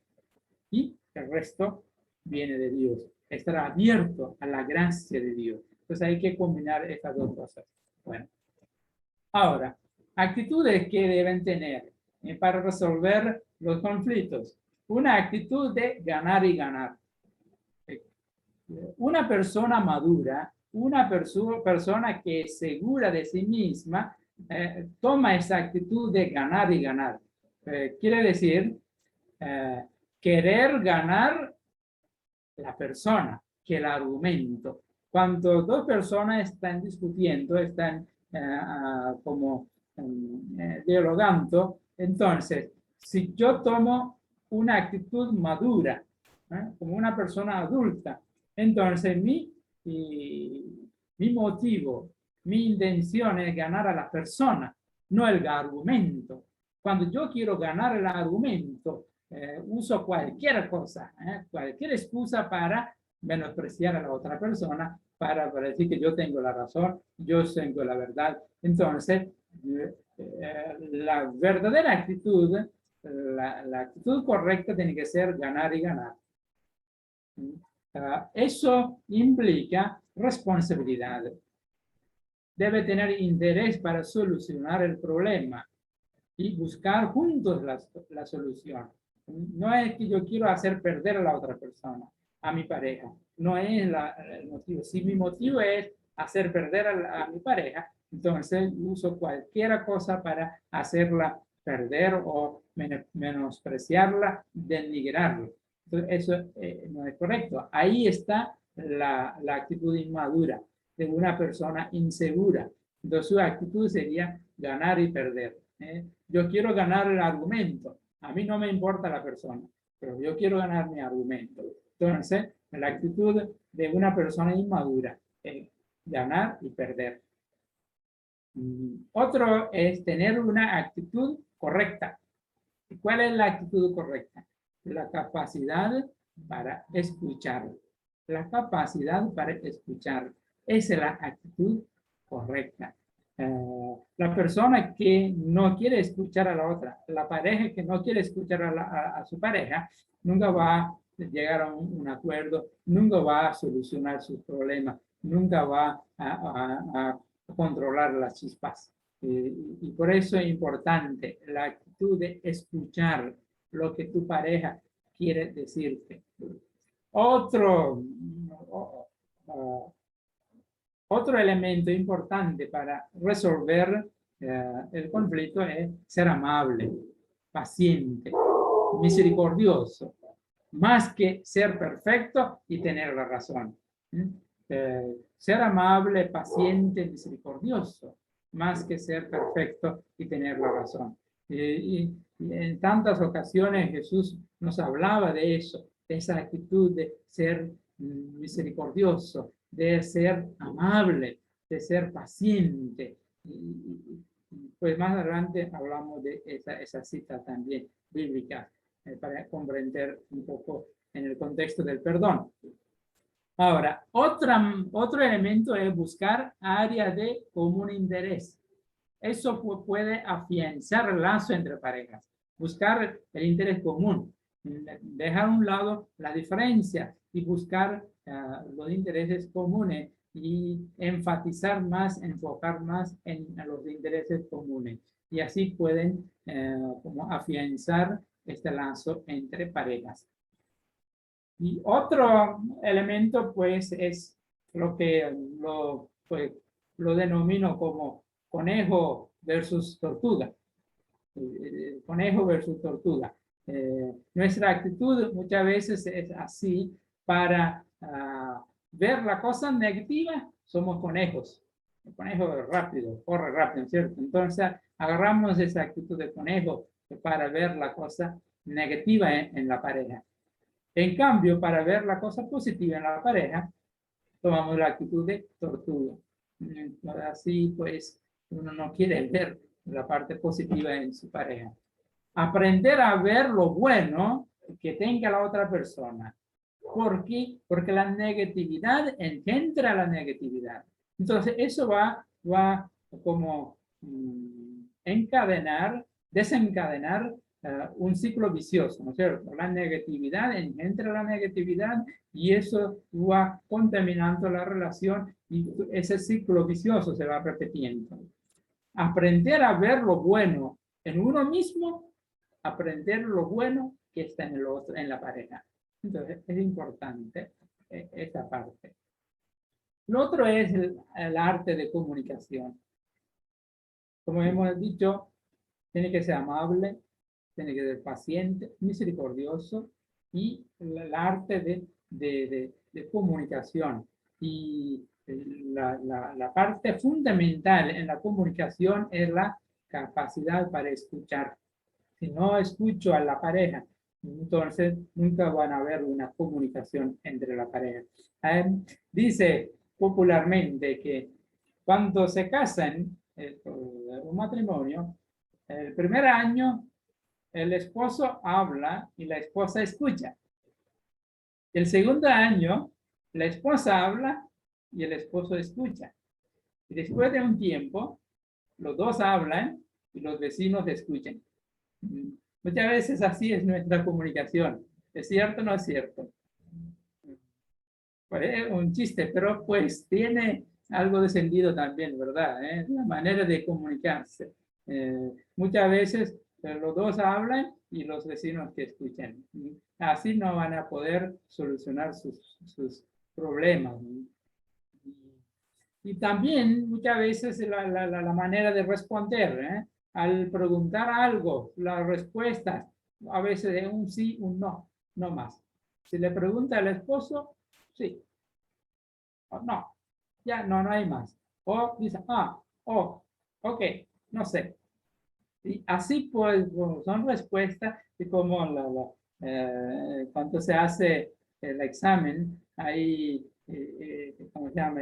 y el resto viene de Dios. Estar abierto a la gracia de Dios. Entonces hay que combinar estas dos cosas. Bueno, ahora, actitudes que deben tener para resolver los conflictos. Una actitud de ganar y ganar. Una persona madura, una persona que es segura de sí misma, toma esa actitud de ganar y ganar. Quiere decir, querer ganar la persona que el argumento. Cuando dos personas están discutiendo, están como dialogando, entonces, si yo tomo una actitud madura, como una persona adulta, entonces mi motivo, mi intención es ganar a la persona, no el argumento. Cuando yo quiero ganar el argumento, uso cualquier cosa, cualquier excusa para menospreciar a la otra persona, para decir que yo tengo la razón, yo tengo la verdad. Entonces, la verdadera actitud, la actitud correcta tiene que ser ganar y ganar. Eso implica responsabilidad. Debe tener interés para solucionar el problema y buscar juntos la solución. No es que yo quiero hacer perder a la otra persona, a mi pareja. No es el motivo. Si mi motivo es hacer perder a mi pareja, entonces uso cualquier cosa para hacerla perder o menospreciarla, denigrarla. Entonces, eso no es correcto. Ahí está la actitud inmadura de una persona insegura. Entonces, su actitud sería ganar y perder. Yo quiero ganar el argumento. A mí no me importa la persona, pero yo quiero ganar mi argumento. Entonces, la actitud de una persona inmadura es ganar y perder. Otro es tener una actitud correcta. ¿Cuál es la actitud correcta? La capacidad para escuchar. La capacidad para escuchar. Esa es la actitud correcta. La persona que no quiere escuchar a la otra, la pareja que no quiere escuchar a su pareja, nunca va a llegar a un acuerdo, nunca va a solucionar sus problemas, nunca va a controlar las chispas. Y por eso es importante la actitud de escuchar lo que tu pareja quiere decirte. Otro elemento importante para resolver el conflicto es ser amable, paciente, misericordioso, más que ser perfecto y tener la razón. Ser amable, paciente, misericordioso, más que ser perfecto y tener la razón. Y en tantas ocasiones Jesús nos hablaba de eso, de esa actitud de ser misericordioso, de ser amable, de ser paciente. Pues más adelante hablamos de esa cita también bíblica para comprender un poco en el contexto del perdón. Ahora, otro elemento es buscar áreas de común interés. Eso puede afianzar el lazo entre parejas. Buscar el interés común. Dejar a un lado la diferencia y buscar los intereses comunes y enfatizar más, enfocar más en los intereses comunes. Y así pueden como afianzar este lazo entre parejas. Y otro elemento, pues, es lo que lo denomino como conejo versus tortuga. Conejo versus tortuga. Nuestra actitud muchas veces es así. Para ver la cosa negativa, somos conejos. El conejo es rápido, corre rápido, ¿cierto? Entonces, agarramos esa actitud de conejo para ver la cosa negativa en la pareja. En cambio, para ver la cosa positiva en la pareja, tomamos la actitud de tortuga. Así, pues, uno no quiere ver la parte positiva en su pareja. Aprender a ver lo bueno que tenga la otra persona ¿Por qué? Porque la negatividad engendra la negatividad. Entonces, eso va como desencadenar un ciclo vicioso, ¿no es cierto? La negatividad engendra la negatividad y eso va contaminando la relación y ese ciclo vicioso se va repitiendo. Aprender a ver lo bueno en uno mismo, aprender lo bueno que está en el otro, en la pareja. Entonces, es importante esta parte. Lo otro es el arte de comunicación. Como hemos dicho, tiene que ser amable, tiene que ser paciente, misericordioso y el arte de comunicación. Y la parte fundamental en la comunicación es la capacidad para escuchar. Si no escucho a la pareja, entonces nunca van a haber una comunicación entre la pareja. Dice popularmente que cuando se casan, un matrimonio, el primer año el esposo habla y la esposa escucha. El segundo año, la esposa habla y el esposo escucha. Y después de un tiempo, los dos hablan y los vecinos escuchan. Muchas veces así es nuestra comunicación. ¿Es cierto o no es cierto? Pues es un chiste, pero pues tiene algo de sentido también, ¿verdad? La manera de comunicarse. Muchas veces los dos hablan y los vecinos que escuchan. Así no van a poder solucionar sus problemas. Y también muchas veces la manera de responder, al preguntar algo, las respuestas, a veces es un sí, un no, no más. Si le pregunta al esposo, sí, o no, ya no hay más. O dice, ok, no sé. Y así pues son respuestas y como cuando se hace el examen, hay, ¿cómo se llama?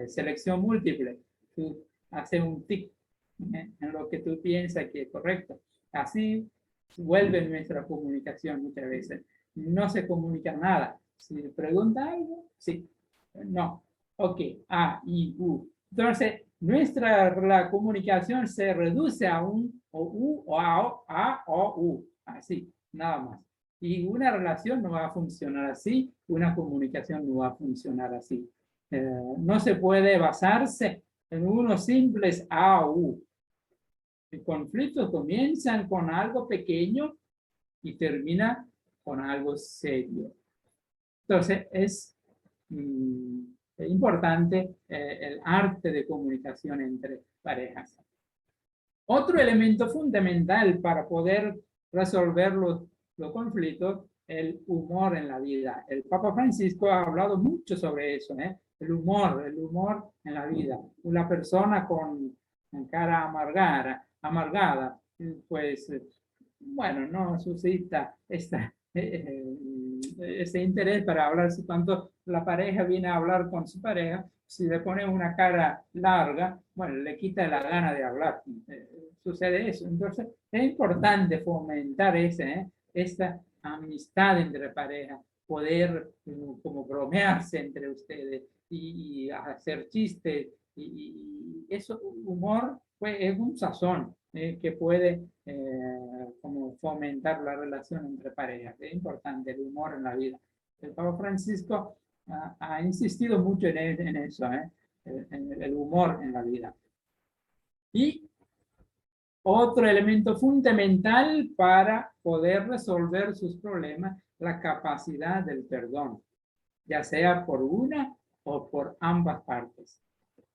Selección múltiple. Tú haces un tic en lo que tú piensas que es correcto. Así vuelve nuestra comunicación muchas veces. No se comunica nada. Si pregunta algo, sí, no, ok, A, I, U. Entonces, la comunicación se reduce a un o U o A o U, así, nada más. Y una relación no va a funcionar así, una comunicación no va a funcionar así. No se puede basarse en unos simples A o U. El conflicto comienza con algo pequeño y termina con algo serio. Entonces, es importante el arte de comunicación entre parejas. Otro elemento fundamental para poder resolver los conflictos, el humor en la vida. El Papa Francisco ha hablado mucho sobre eso, el humor en la vida. Una persona con cara amargada, pues, bueno, no suscita ese interés para hablar. Si cuando la pareja viene a hablar con su pareja, si le pone una cara larga, bueno, le quita la gana de hablar. Sucede eso. Entonces, es importante fomentar esta amistad entre parejas, poder como bromearse entre ustedes y hacer chistes. Y eso, humor, pues, es un sazón que puede como fomentar la relación entre parejas. Es importante el humor en la vida. El Papa Francisco ha insistido mucho en eso, en el humor en la vida. Y otro elemento fundamental para poder resolver sus problemas, la capacidad del perdón, ya sea por una o por ambas partes.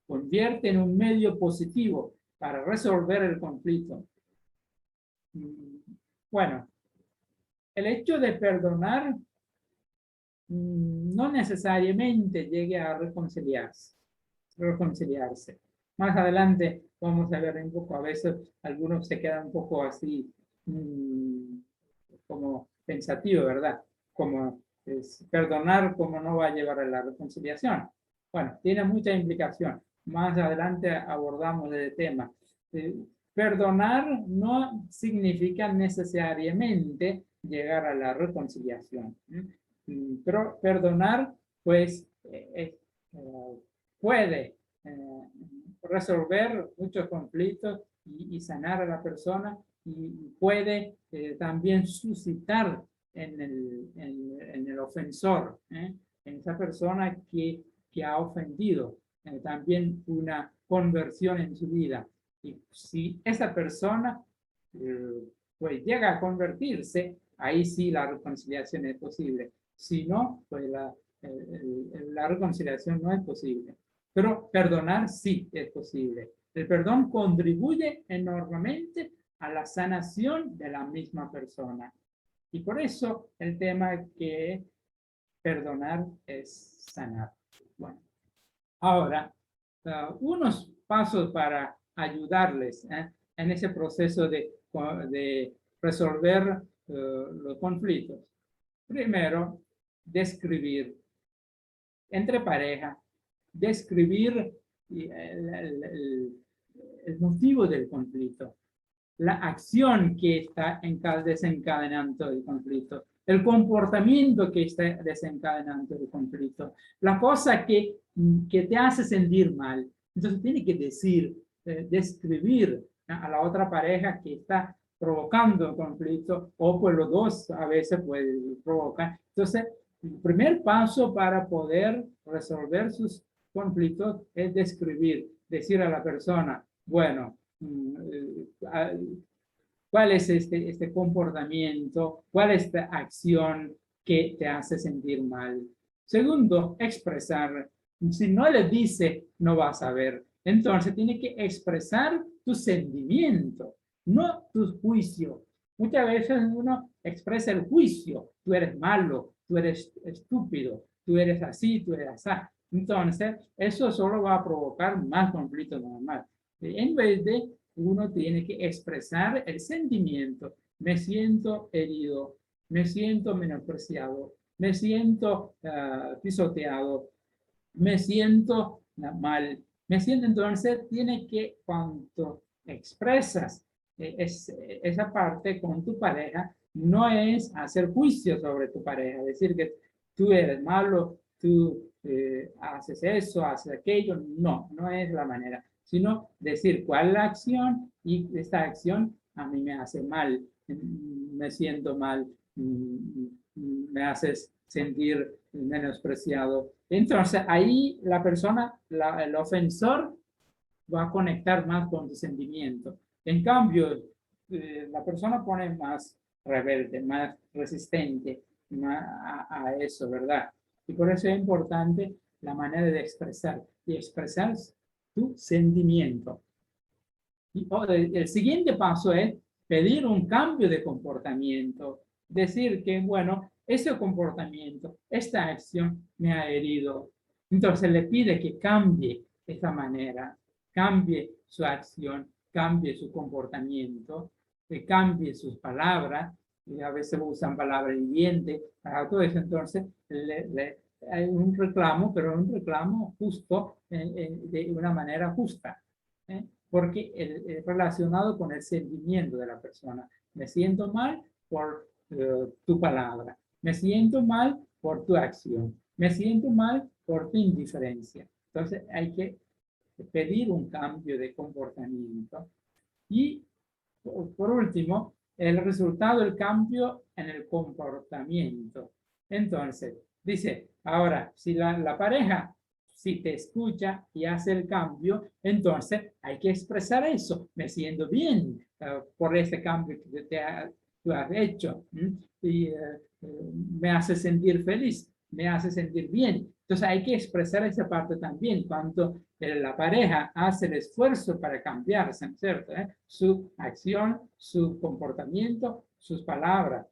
Convierte en un medio positivo para resolver el conflicto. Bueno, el hecho de perdonar no necesariamente llegue a reconciliarse. Más adelante vamos a ver un poco, a veces algunos se quedan un poco así como pensativo, ¿verdad? Como perdonar como no va a llevar a la reconciliación. Bueno, tiene mucha implicación. Más adelante abordamos el tema. Perdonar no significa necesariamente llegar a la reconciliación. Pero perdonar, pues, puede resolver muchos conflictos y sanar a la persona y puede también suscitar en el ofensor, en esa persona que ha ofendido, también una conversión en su vida. Y si esa persona pues llega a convertirse, ahí sí la reconciliación es posible. Si no, pues la reconciliación no es posible. Pero perdonar sí es posible. El perdón contribuye enormemente a la sanación de la misma persona. Y por eso el tema que perdonar es sanar. Bueno, ahora, unos pasos para ayudarles en ese proceso de resolver los conflictos. Primero, describir entre pareja, describir el motivo del conflicto, la acción que está desencadenando el conflicto, el comportamiento que está desencadenando el conflicto, la cosa que te hace sentir mal. Entonces tiene que decir, describir a la otra pareja que está provocando el conflicto, o pues los dos a veces pueden provocar. Entonces, el primer paso para poder resolver sus conflictos es describir, decir a la persona, bueno, cuál es este comportamiento, cuál es esta acción que te hace sentir mal. Segundo, expresar. Si no le dice, no vas a ver. Entonces, tiene que expresar tu sentimiento, no tu juicio. Muchas veces uno expresa el juicio. Tú eres malo, tú eres estúpido, tú eres así, tú eres así. Entonces, eso solo va a provocar más conflicto normal. En vez de uno tiene que expresar el sentimiento. Me siento herido, me siento menospreciado, me siento pisoteado, me siento mal, me siento. Entonces tiene que, cuando expresas esa parte con tu pareja, no es hacer juicio sobre tu pareja, decir que tú eres malo, tú haces eso, haces aquello. No, no es la manera, sino decir cuál es la acción y esta acción a mí me hace mal, me siento mal, me haces sentir menospreciado. Entonces ahí la persona, el ofensor, va a conectar más con tu sentimiento. En cambio, la persona pone más rebelde, más resistente a eso, ¿verdad? Y por eso es importante la manera de expresar, y expresar tu sentimiento. Y el siguiente paso es pedir un cambio de comportamiento. Decir que, bueno, ese comportamiento, esta acción me ha herido. Entonces le pide que cambie esta manera, cambie su acción, cambie su comportamiento, que cambie sus palabras. Y a veces usan palabras hirientes para todo eso. Entonces hay un reclamo, pero un reclamo justo, de una manera justa. Porque es relacionado con el sentimiento de la persona. Me siento mal por tu palabra, me siento mal por tu acción, me siento mal por tu indiferencia. Entonces hay que pedir un cambio de comportamiento. Y por último, el resultado del cambio en el comportamiento. Entonces, dice, ahora, si la pareja, si te escucha y hace el cambio, entonces hay que expresar eso. Me siento bien por este cambio que tú has hecho. Y me hace sentir feliz, me hace sentir bien. Entonces hay que expresar esa parte también. Cuando la pareja hace el esfuerzo para cambiarse, ¿cierto? Su acción, su comportamiento, sus palabras.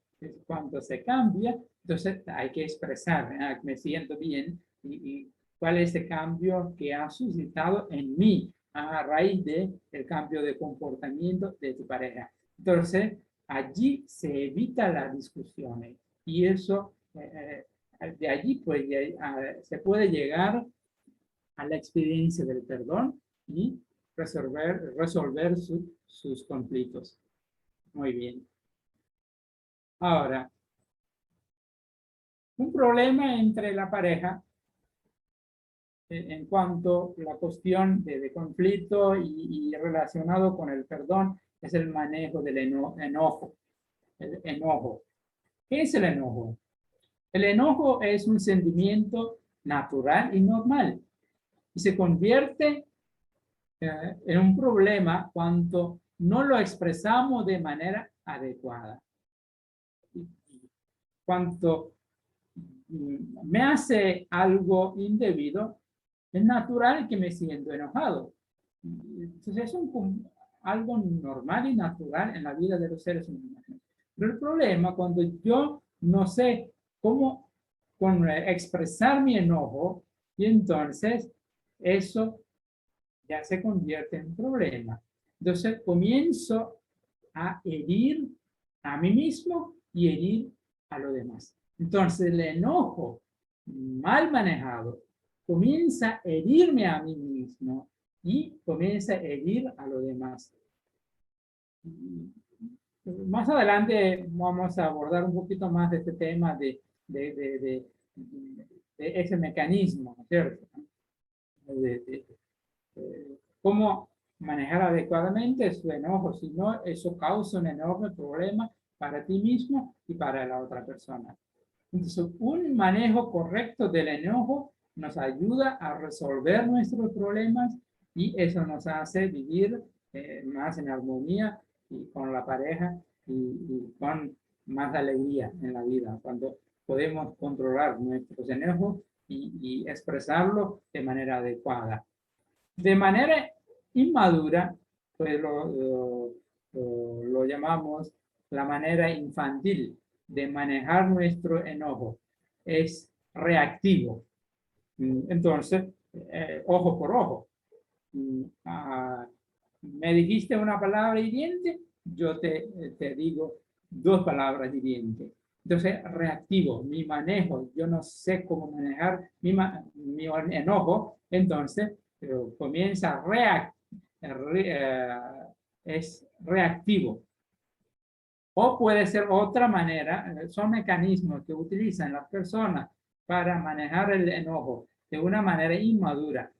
Cuando se cambia, entonces hay que expresar, me siento bien y cuál es ese cambio que ha suscitado en mí a raíz del cambio de comportamiento de tu pareja. Entonces, allí se evita las discusiones y eso, de allí pues, se puede llegar a la experiencia del perdón y resolver sus conflictos. Muy bien. Ahora, Un problema entre la pareja en cuanto a la cuestión de conflicto y relacionado con el perdón es el manejo del enojo. El enojo. ¿Qué es el enojo? El enojo es un sentimiento natural y normal y se convierte en un problema cuando no lo expresamos de manera adecuada. Cuando me hace algo indebido, es natural que me siento enojado. Entonces es algo normal y natural en la vida de los seres humanos. Pero el problema cuando yo no sé cómo expresar mi enojo, y entonces eso ya se convierte en un problema. Entonces comienzo a herir a mí mismo y herir a los demás. Entonces el enojo mal manejado comienza a herirme a mí mismo y comienza a herir a los demás. Más adelante vamos a abordar un poquito más de este tema de ese mecanismo, ¿cierto? Cómo manejar adecuadamente su enojo, si no, eso causa un enorme problema para ti mismo y para la otra persona. Entonces, un manejo correcto del enojo nos ayuda a resolver nuestros problemas y eso nos hace vivir más en armonía y con la pareja y con más alegría en la vida, cuando podemos controlar nuestros enojos y expresarlo de manera adecuada. De manera inmadura, pues lo llamamos la manera infantil de manejar nuestro enojo. Es reactivo. Entonces, ojo por ojo. Me dijiste una palabra hiriente, yo te digo dos palabras hirientes. Entonces, reactivo, mi manejo, yo no sé cómo manejar mi enojo, entonces comienza es reactivo. O puede ser otra manera, son mecanismos que utilizan las personas para manejar el enojo de una manera inmadura.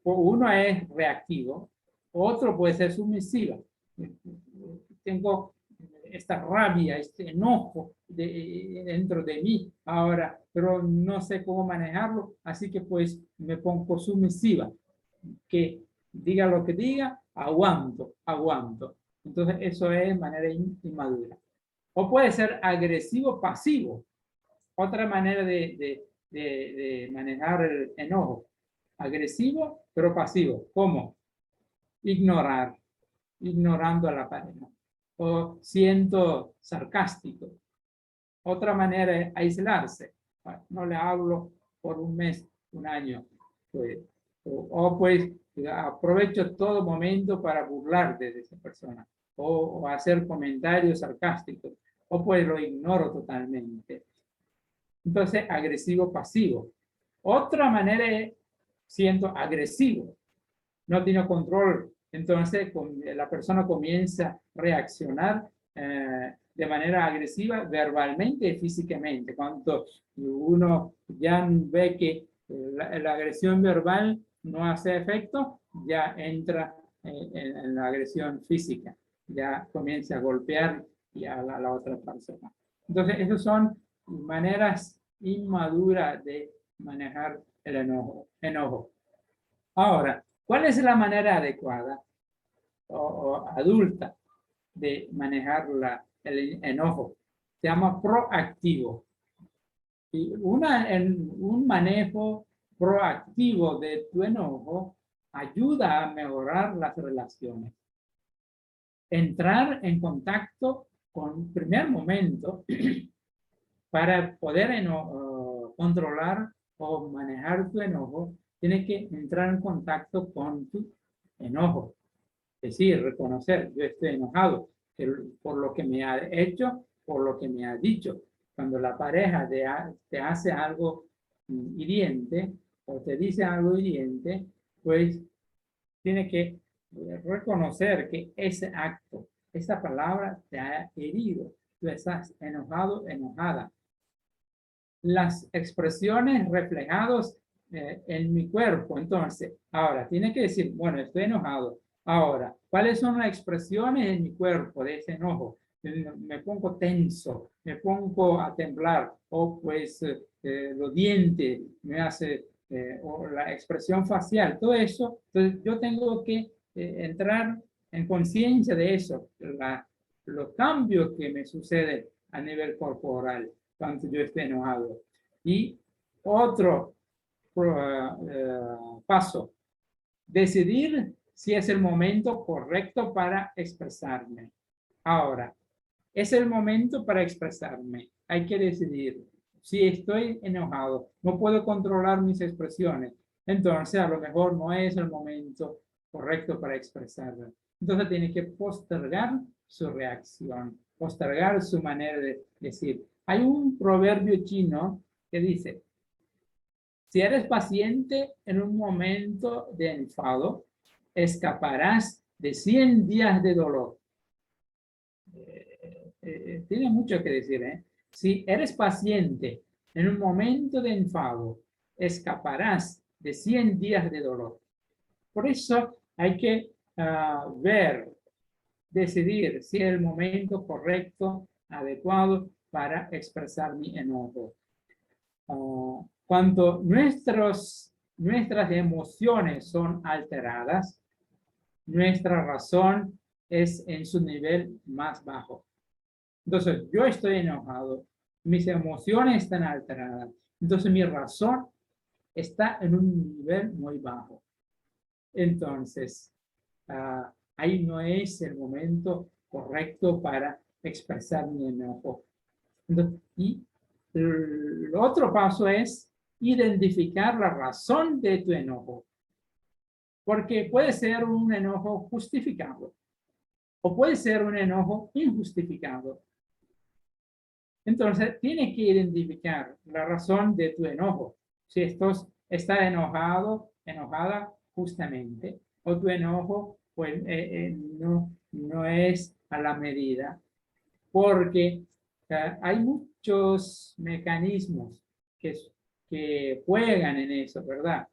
Uno es reactivo, otro puede ser sumisiva. Tengo esta rabia, este enojo dentro de mí ahora, pero no sé cómo manejarlo, así que pues me pongo sumisiva, que diga lo que diga, aguanto. Entonces eso es manera inmadura. O puede ser agresivo pasivo, otra manera de manejar el enojo. Agresivo pero pasivo. ¿Cómo? Ignorando a la pareja. O siendo sarcástico. Otra manera es aislarse. No le hablo por un mes, un año. Pues, o pues aprovecho todo momento para burlar de esa persona. O hacer comentarios sarcásticos. O pues lo ignoro totalmente. Entonces, agresivo pasivo. Otra manera es siendo agresivo. No tiene control. Entonces, la persona comienza a reaccionar de manera agresiva verbalmente y físicamente. Cuando uno ya ve que la agresión verbal no hace efecto, ya entra en la agresión física. Ya comienza a golpear a la otra persona. Entonces, esas son maneras inmaduras de manejar el enojo. Ahora, ¿cuál es la manera adecuada o adulta de manejar el enojo? Se llama proactivo. Y un manejo proactivo de tu enojo ayuda a mejorar las relaciones. Entrar en contacto con primer momento para poder controlar o manejar tu enojo, tienes que entrar en contacto con tu enojo. Es decir, reconocer, yo estoy enojado por lo que me ha hecho, por lo que me ha dicho. Cuando la pareja te hace algo hiriente o te dice algo hiriente, pues tienes que reconocer que ese acto, esa palabra te ha herido. Tú estás enojado, enojada. las expresiones reflejadas en mi cuerpo. Entonces, ahora, tiene que decir, bueno, estoy enojado. Ahora, ¿cuáles son las expresiones en mi cuerpo de ese enojo? Me pongo tenso, me pongo a temblar, o pues los dientes me hace, o la expresión facial, todo eso. Entonces, yo tengo que entrar en conciencia de eso, los cambios que me suceden a nivel corporal cuando yo esté enojado. Y otro paso, decidir si es el momento correcto para expresarme. Ahora, es el momento para expresarme. Hay que decidir si estoy enojado, no puedo controlar mis expresiones. Entonces, a lo mejor no es el momento correcto para expresarme. Entonces, tiene que postergar su reacción, postergar su manera de decir. Hay un proverbio chino que dice, si eres paciente en un momento de enfado, escaparás de 100 días de dolor. Tiene mucho que decir, ¿eh? Si eres paciente en un momento de enfado, escaparás de 100 días de dolor. Por eso hay que ver, decidir si es el momento correcto, adecuado para expresar mi enojo. Cuando nuestras emociones son alteradas, nuestra razón es en su nivel más bajo. Entonces, yo estoy enojado, mis emociones están alteradas, entonces mi razón está en un nivel muy bajo. Entonces, ahí no es el momento correcto para expresar mi enojo. Entonces, y el otro paso es identificar la razón de tu enojo, porque puede ser un enojo justificado o puede ser un enojo injustificado. Entonces, tienes que identificar la razón de tu enojo. Si estás enojado, enojada justamente, o tu enojo pues, no es a la medida, porque hay muchos mecanismos que juegan en eso, ¿verdad?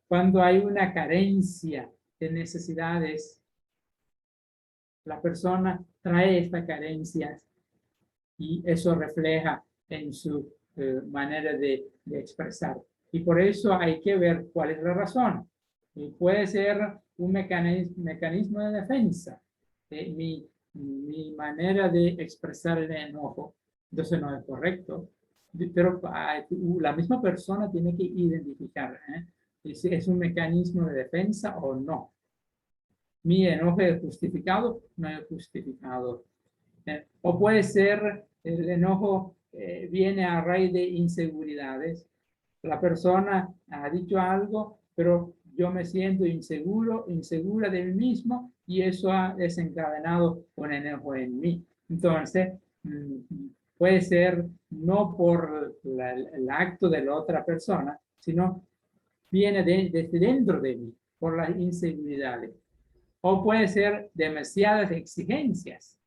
Cuando hay una carencia de necesidades, la persona trae esta carencia y eso refleja en su manera de expresar. Y por eso hay que ver cuál es la razón. Y puede ser un mecanismo de defensa. Mi manera de expresar el enojo, entonces no es correcto. Pero la misma persona tiene que identificar si es un mecanismo de defensa o no. Mi enojo es justificado, no es justificado. O puede ser el enojo viene a raíz de inseguridades. La persona ha dicho algo, pero yo me siento insegura de mí mismo y eso ha desencadenado un enojo en mí. Entonces, puede ser no por el acto de la otra persona, sino viene desde dentro de mí, por las inseguridades. O puede ser demasiadas exigencias.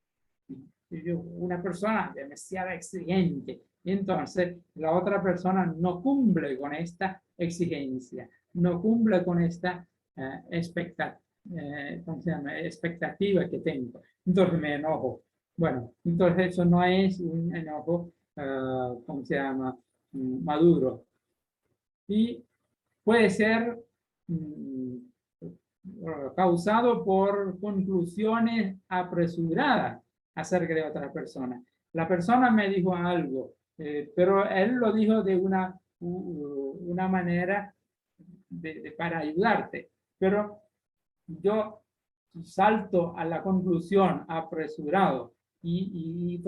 Una persona demasiado exigente, entonces la otra persona no cumple con esta exigencia, no cumple con esta expectativa que tengo, entonces me enojo. Bueno, entonces eso no es un enojo, ¿cómo se llama? Maduro. Y puede ser causado por conclusiones apresuradas acerca de otra persona. La persona me dijo algo, pero él lo dijo de una manera para ayudarte, pero yo salto a la conclusión apresurado y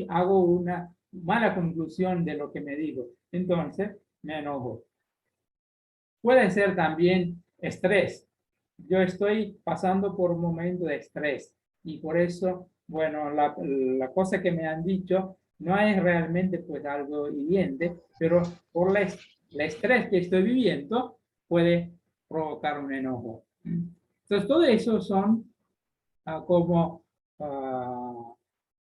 hago una mala conclusión de lo que me dijo. Entonces me enojo. Puede ser también estrés. Yo estoy pasando por un momento de estrés y por eso, bueno, la cosa que me han dicho no es realmente pues algo hiriente, pero por el estrés que estoy viviendo puede provocar un enojo. Entonces, todo eso son como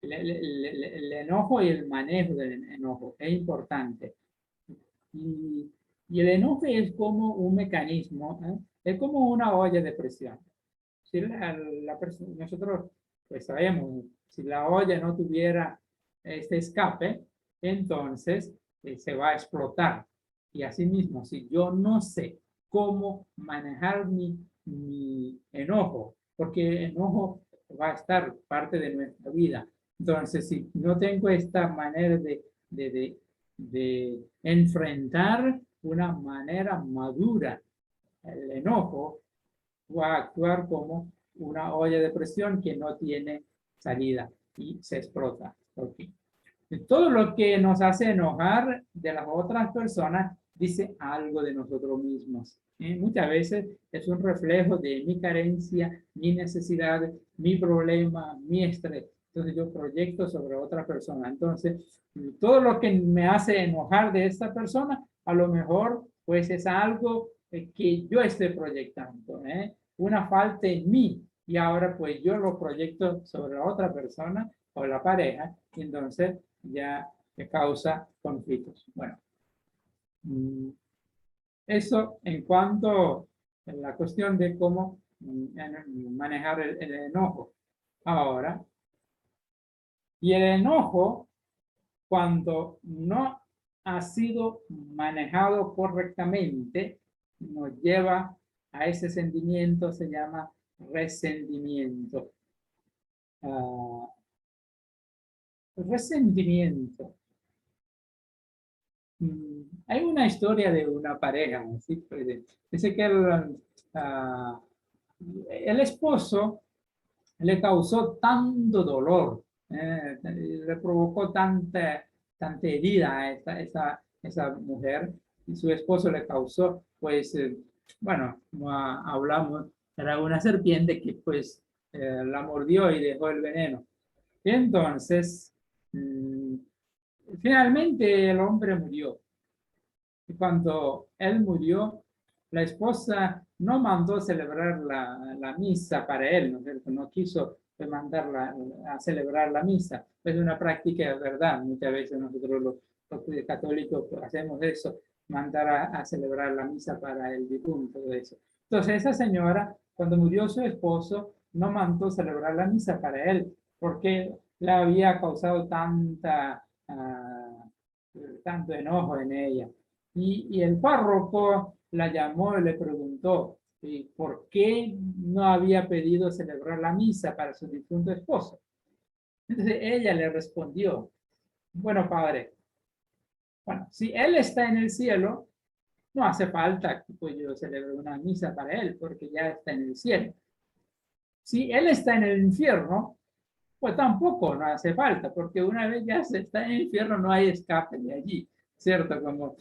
el enojo y el manejo del enojo es importante. Y el enojo es como un mecanismo, es como una olla de presión. Si nosotros pues sabemos, si la olla no tuviera este escape, entonces se va a explotar. Y asimismo, si yo no sé cómo manejar mi enojo, porque el enojo va a estar parte de nuestra vida. Entonces, si no tengo esta manera de enfrentar una manera madura el enojo, va a actuar como una olla de presión que no tiene salida y se explota. Okay. Todo lo que nos hace enojar de las otras personas dice algo de nosotros mismos. Muchas veces es un reflejo de mi carencia, mi necesidad, mi problema, mi estrés. Entonces yo proyecto sobre otra persona. Entonces, todo lo que me hace enojar de esta persona, a lo mejor pues es algo que yo estoy proyectando, una falta en mí. Y ahora pues yo lo proyecto sobre la otra persona o la pareja. Y entonces ya que causa conflictos. Bueno, eso en cuanto a la cuestión de cómo manejar el enojo. Ahora, y el enojo, cuando no ha sido manejado correctamente, nos lleva a ese sentimiento, se llama resentimiento. Resentimiento. Hay una historia de una pareja, ¿sí? Dice que el esposo le causó tanto dolor, le provocó tanta herida a esa mujer, y su esposo le causó, pues, bueno, como hablamos, era una serpiente que pues la mordió y dejó el veneno. Y entonces, finalmente el hombre murió. Y cuando él murió, la esposa no mandó celebrar la misa para él, ¿no es cierto? No quiso mandarla a celebrar la misa. Es una práctica de verdad. Muchas veces nosotros los católicos hacemos eso, mandar a celebrar la misa para el difunto, todo eso. Entonces esa señora, cuando murió su esposo, no mandó celebrar la misa para él, porque le había causado tanto enojo en ella. Y el párroco la llamó y le preguntó por qué no había pedido celebrar la misa para su difunto esposo. Entonces ella le respondió, bueno, padre, bueno, si él está en el cielo, no hace falta que pues, yo celebre una misa para él, porque ya está en el cielo. Si él está en el infierno, pues tampoco no hace falta, porque una vez ya se está en el infierno no hay escape de allí, ¿cierto? Como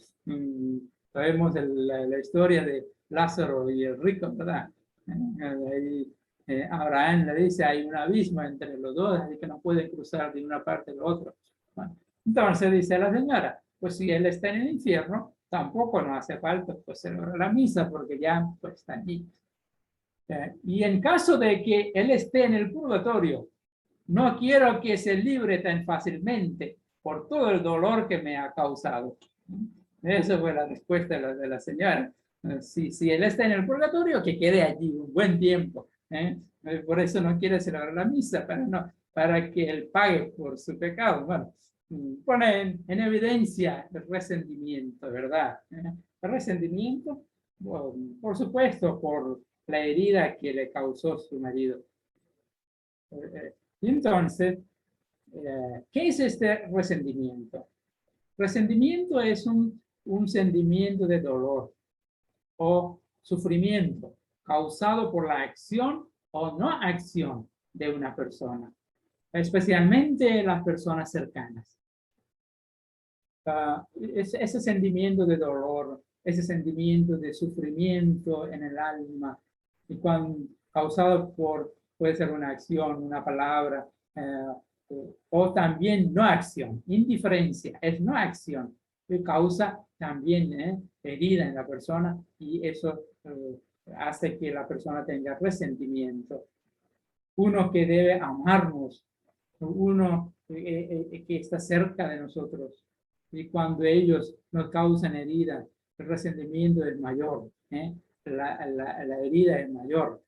sabemos la historia de Lázaro y el rico, ¿verdad? Ahí, Abraham le dice, hay un abismo entre los dos, así que no pueden cruzar de una parte a la otra. Bueno, entonces dice la señora, pues si él está en el infierno, tampoco no hace falta pues celebrar la misa, porque ya pues está allí. Y en caso de que él esté en el purgatorio, no quiero que se libre tan fácilmente por todo el dolor que me ha causado. Esa fue la respuesta de la señora. Si él está en el purgatorio, que quede allí un buen tiempo. Por eso no quiere celebrar la misa, para que él pague por su pecado. Bueno, pone en evidencia el resentimiento, ¿verdad? El resentimiento, bueno, por supuesto, por la herida que le causó su marido. Entonces, ¿qué es este resentimiento? Resentimiento es un sentimiento de dolor o sufrimiento causado por la acción o no acción de una persona, especialmente las personas cercanas. Ese sentimiento de dolor, ese sentimiento de sufrimiento en el alma, y causado puede ser una acción, una palabra, o también no acción, indiferencia, es no acción, que causa también herida en la persona, y eso hace que la persona tenga resentimiento. Uno que debe amarnos uno que está cerca de nosotros. Y cuando ellos nos causan heridas, el resentimiento es mayor, la herida es mayor.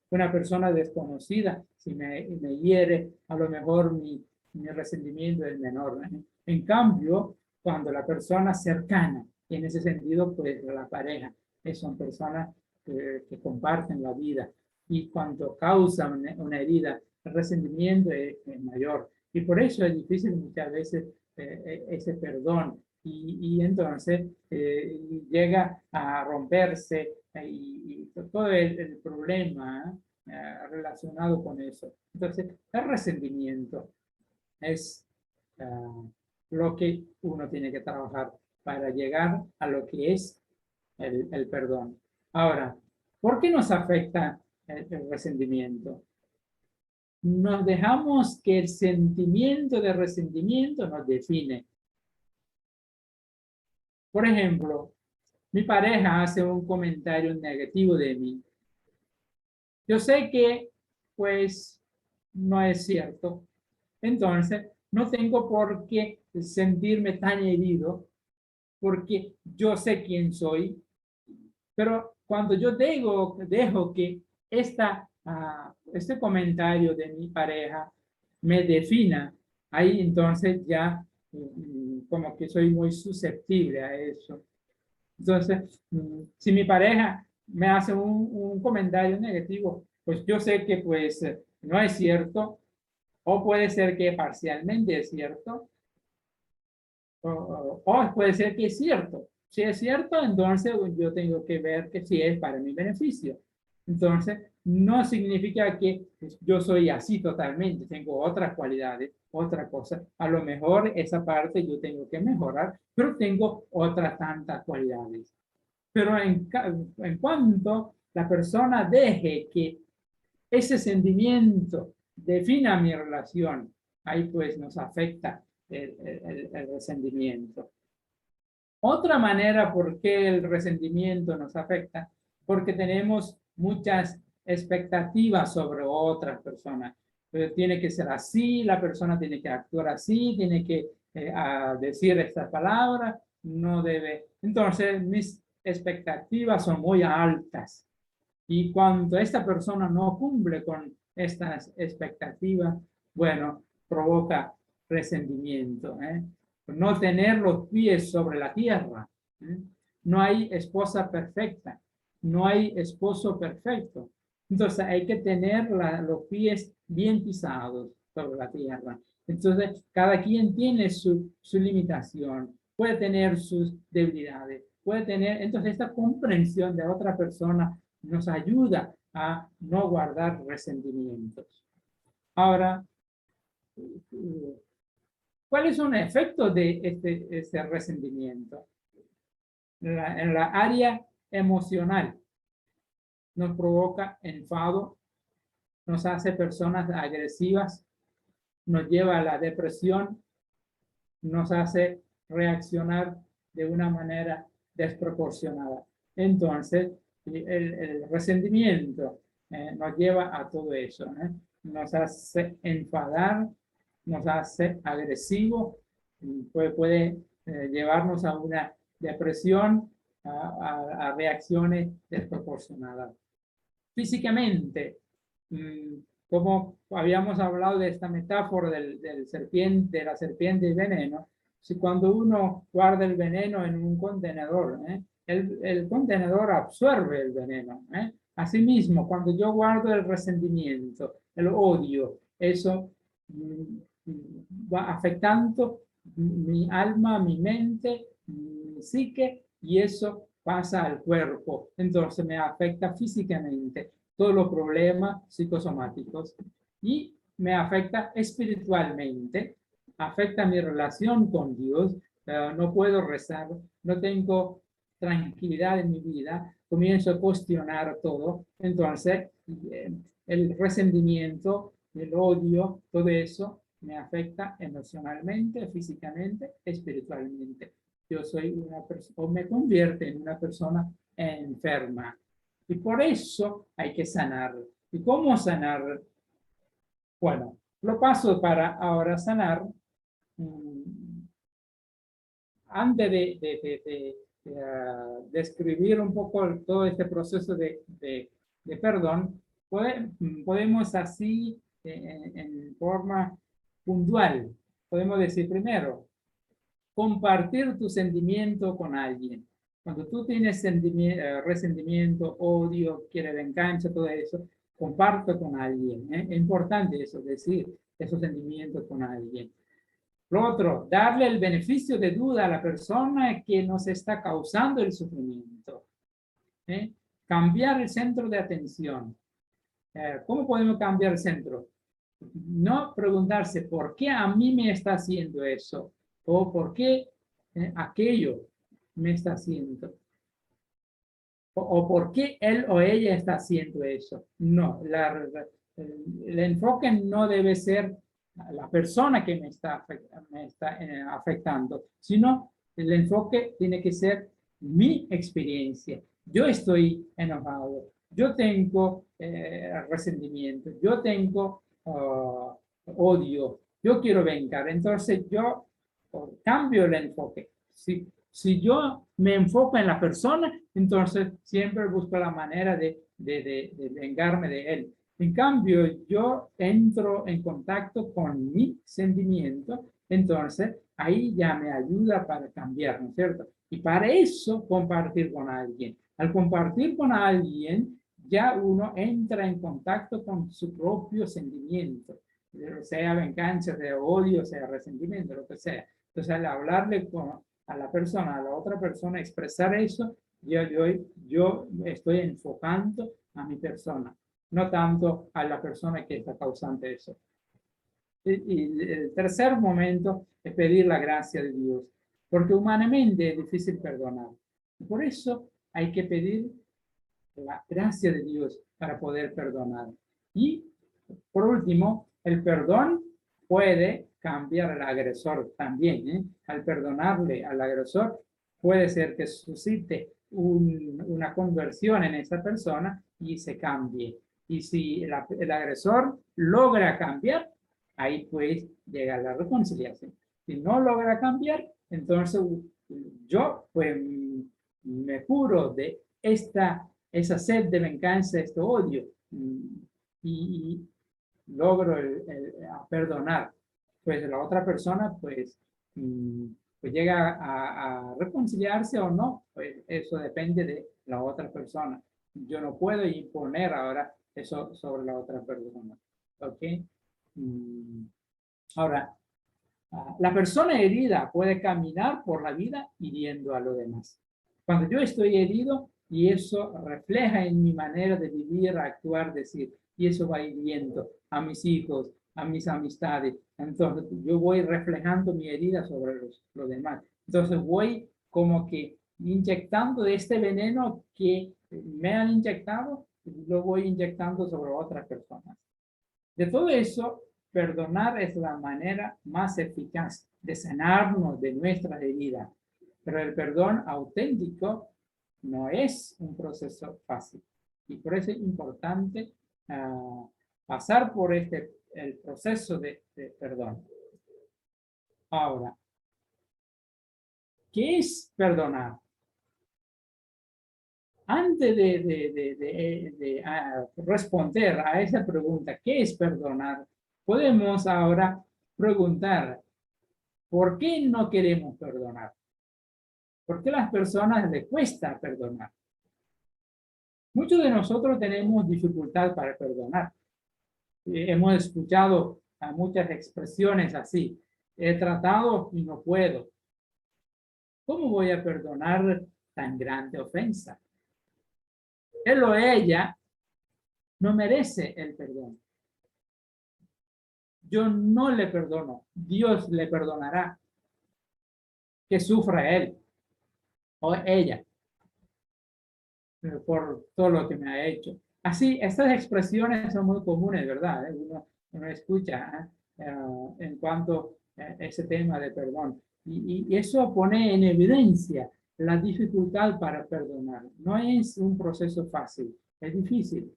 Una persona desconocida, si me hiere, a lo mejor mi resentimiento es menor. En cambio, cuando la persona cercana, en ese sentido, pues la pareja, son personas que comparten la vida, y cuando causan una herida, el resentimiento es mayor. Y por eso es difícil muchas veces ese perdón. Y entonces llega a romperse y todo el problema relacionado con eso. Entonces, el resentimiento es lo que uno tiene que trabajar para llegar a lo que es el perdón. Ahora, ¿por qué nos afecta el resentimiento? Nos dejamos que el sentimiento de resentimiento nos define. Por ejemplo, mi pareja hace un comentario negativo de mí. Yo sé que, pues, no es cierto. Entonces, no tengo por qué sentirme tan herido, porque yo sé quién soy. Pero cuando yo dejo que este comentario de mi pareja me defina, ahí entonces ya como que soy muy susceptible a eso. Entonces, si mi pareja me hace un comentario negativo, pues yo sé que pues no es cierto, o puede ser que parcialmente es cierto, o puede ser que es cierto. Si es cierto, entonces yo tengo que ver que sí es para mi beneficio. Entonces, no significa que yo soy así totalmente, tengo otras cualidades, otra cosa. A lo mejor esa parte yo tengo que mejorar, pero tengo otras tantas cualidades. Pero en cuanto la persona deje que ese sentimiento defina mi relación, ahí pues nos afecta el resentimiento. Otra manera por qué el resentimiento nos afecta, porque tenemos muchas expectativas sobre otras personas. Tiene que ser así, la persona tiene que actuar así, tiene que decir esta palabra, no debe. Entonces, mis expectativas son muy altas. Y cuando esta persona no cumple con estas expectativas, bueno, provoca resentimiento. No tener los pies sobre la tierra. No hay esposa perfecta, no hay esposo perfecto. Entonces hay que tener los pies bien pisados sobre la tierra. Entonces cada quien tiene su limitación, puede tener sus debilidades, puede tener, entonces esta comprensión de otra persona nos ayuda a no guardar resentimientos. Ahora, ¿cuáles son los efectos de este resentimiento? En la área emocional nos provoca enfado, nos hace personas agresivas, nos lleva a la depresión, nos hace reaccionar de una manera desproporcionada. Entonces, el resentimiento nos lleva a todo eso. Nos hace enfadar, nos hace agresivo, puede llevarnos a una depresión, a reacciones desproporcionadas. Físicamente, como habíamos hablado de esta metáfora de la serpiente y veneno, si cuando uno guarda el veneno en un contenedor, el contenedor absorbe el veneno. Asimismo, cuando yo guardo el resentimiento, el odio, eso va afectando mi alma, mi mente, mi psique, y eso pasa al cuerpo. Entonces me afecta físicamente todos los problemas psicosomáticos y me afecta espiritualmente, afecta mi relación con Dios. No puedo rezar, no tengo tranquilidad en mi vida, comienzo a cuestionar todo. Entonces, el resentimiento, el odio, todo eso me afecta emocionalmente, físicamente, espiritualmente. Yo soy una persona, o me convierte en una persona enferma. Y por eso hay que sanar. ¿Y cómo sanar? Bueno, Lo paso para ahora sanar. Antes de describir un poco todo este proceso de perdón, podemos así, en forma puntual, podemos decir primero, compartir tu sentimiento con alguien. Cuando tú tienes resentimiento, odio, quiere venganza, todo eso, comparto con alguien. Es importante eso, decir esos sentimientos con alguien. Lo otro, darle el beneficio de duda a la persona que nos está causando el sufrimiento. Cambiar el centro de atención. ¿Cómo podemos cambiar el centro? No preguntarse por qué a mí me está haciendo eso o por qué aquello me está haciendo o por qué él o ella está haciendo eso. No, el enfoque no debe ser la persona que me está afectando, sino el enfoque tiene que ser mi experiencia. Yo estoy enojado, yo tengo resentimiento, yo tengo odio, yo quiero vengar. Entonces yo cambio el enfoque. Si yo me enfoco en la persona, entonces siempre busco la manera de vengarme de él. En cambio, yo entro en contacto con mi sentimiento, entonces ahí ya me ayuda para cambiar, ¿no es cierto? Y para eso compartir con alguien. Al compartir con alguien, ya uno entra en contacto con su propio sentimiento, sea venganza, sea odio, sea resentimiento, lo que sea. Entonces, al hablarle a la persona, a la otra persona, expresar eso, yo estoy enfocando a mi persona, no tanto a la persona que está causando eso. Y el tercer momento es pedir la gracia de Dios, porque humanamente es difícil perdonar. Por eso hay que pedir la gracia de Dios para poder perdonar. Y por último, el perdón puede cambiar al agresor también. Al perdonarle al agresor, puede ser que suscite una conversión en esa persona y se cambie. Y si el agresor logra cambiar, ahí pues llega la reconciliación. Si no logra cambiar, entonces yo pues me curo de esa sed de venganza, este odio, y logro perdonar. Pues la otra persona pues, pues llega a reconciliarse o no, pues eso depende de la otra persona. Yo no puedo imponer ahora eso sobre la otra persona. ¿Ok? Ahora, la persona herida puede caminar por la vida hiriendo a los demás. Cuando yo estoy herido, y eso refleja en mi manera de vivir, actuar, decir, y eso va hiriendo a mis hijos, a mis amistades. Entonces, yo voy reflejando mi herida sobre los demás. Entonces, voy como que inyectando de este veneno que me han inyectado, lo voy inyectando sobre otras personas. De todo eso, perdonar es la manera más eficaz de sanarnos de nuestra herida. Pero el perdón auténtico no es un proceso fácil. Y por eso es importante pasar por el proceso de perdón. Ahora, ¿qué es perdonar? Antes de responder a esa pregunta, ¿qué es perdonar? Podemos ahora preguntar, ¿por qué no queremos perdonar? ¿Por qué a las personas les cuesta perdonar? Muchos de nosotros tenemos dificultad para perdonar. Hemos escuchado muchas expresiones así. He tratado y no puedo. ¿Cómo voy a perdonar tan grande ofensa? Él o ella no merece el perdón. Yo no le perdono. Dios le perdonará. Que sufra él o ella por todo lo que me ha hecho. Así, estas expresiones son muy comunes, ¿verdad? Uno escucha en cuanto a ese tema de perdón. Y eso pone en evidencia la dificultad para perdonar. No es un proceso fácil, es difícil.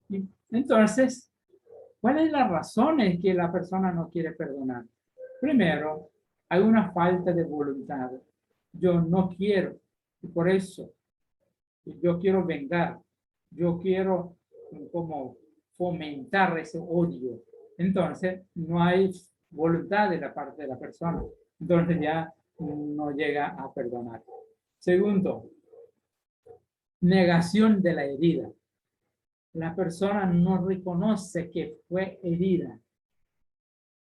Y entonces, ¿Cuáles son las razones que la persona no quiere perdonar? Primero, hay una falta de voluntad. Yo no quiero, y por eso yo quiero vengar, yo quiero como fomentar ese odio. Entonces, no hay voluntad de la parte de la persona. Entonces ya no llega a perdonar. Segundo, negación de la herida. La persona no reconoce que fue herida.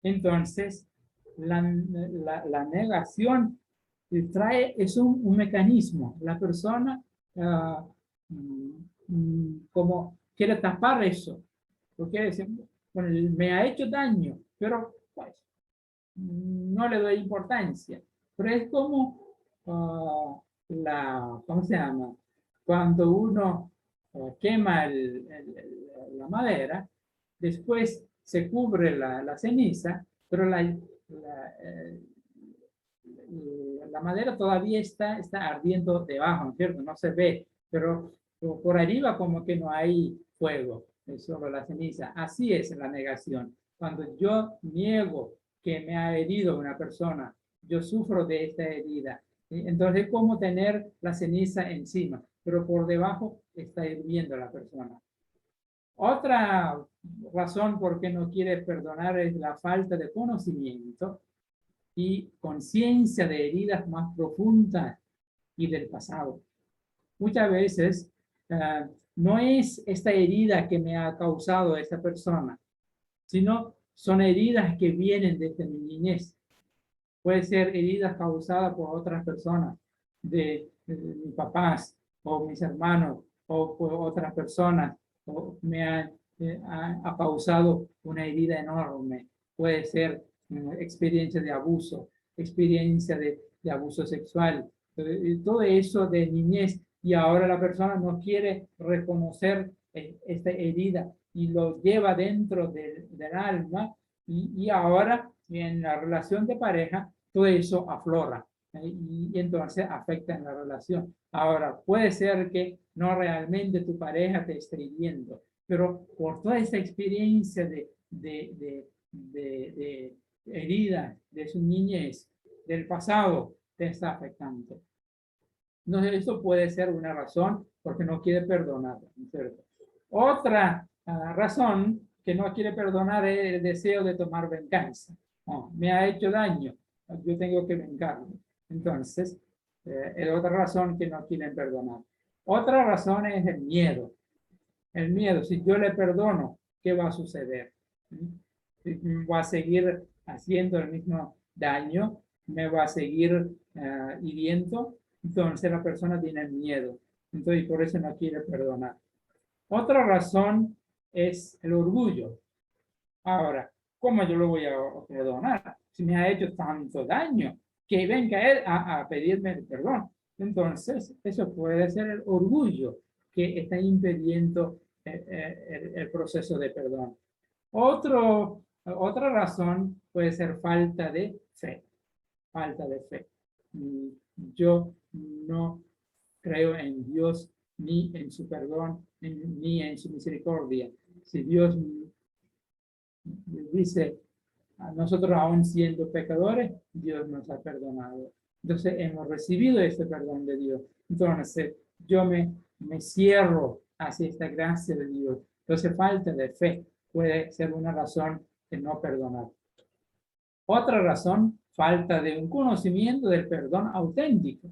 Entonces, la negación es un mecanismo. La persona como quiere tapar eso. Porque dice, bueno, me ha hecho daño, pero pues, no le doy importancia. Pero es como ¿cómo se llama? Cuando uno quema la madera, después se cubre la ceniza, pero la madera todavía está ardiendo debajo, ¿cierto? No se ve, pero por arriba como que no hay fuego, es solo la ceniza. Así es la negación. Cuando yo niego que me ha herido una persona, yo sufro de esta herida. Entonces, ¿cómo tener la ceniza encima? Pero por debajo está hirviendo la persona. Otra razón por qué no quiere perdonar es la falta de conocimiento y conciencia de heridas más profundas y del pasado. Muchas veces no es esta herida que me ha causado esa persona, sino son heridas que vienen desde mi niñez. Puede ser heridas causadas por otras personas, de mis papás o mis hermanos o por otras personas, o ha causado una herida enorme. Puede ser experiencia de abuso, experiencia de abuso sexual, todo eso de niñez, y ahora la persona no quiere reconocer esta herida y lo lleva dentro del alma, y ahora en la relación de pareja todo eso aflora y entonces afecta en la relación. Ahora, puede ser que no realmente tu pareja te esté hiriendo, pero por toda esa experiencia de herida de su niñez, del pasado, te está afectando. Entonces, eso puede ser una razón porque no quiere perdonar, ¿cierto? Otra razón que no quiere perdonar es el deseo de tomar venganza. Oh, me ha hecho daño, yo tengo que vengarme. Entonces, es otra razón que no quieren perdonar. Otra razón es el miedo. El miedo, si yo le perdono, ¿qué va a suceder? ¿Va a seguir haciendo el mismo daño? ¿Me va a seguir hiriendo? Entonces la persona tiene miedo. Entonces por eso no quiere perdonar. Otra razón es el orgullo. Ahora, ¿cómo yo lo voy a perdonar? Si me ha hecho tanto daño, que venga él a pedirme el perdón. Entonces, eso puede ser el orgullo que está impidiendo el proceso de perdón. Otra razón puede ser falta de fe. Falta de fe. Yo no creo en Dios, ni en su perdón, ni en su misericordia. Si Dios dice, nosotros aún siendo pecadores, Dios nos ha perdonado. Entonces hemos recibido este perdón de Dios. Entonces yo me cierro hacia esta gracia de Dios. Entonces falta de fe puede ser una razón de no perdonar. Otra razón, falta de un conocimiento del perdón auténtico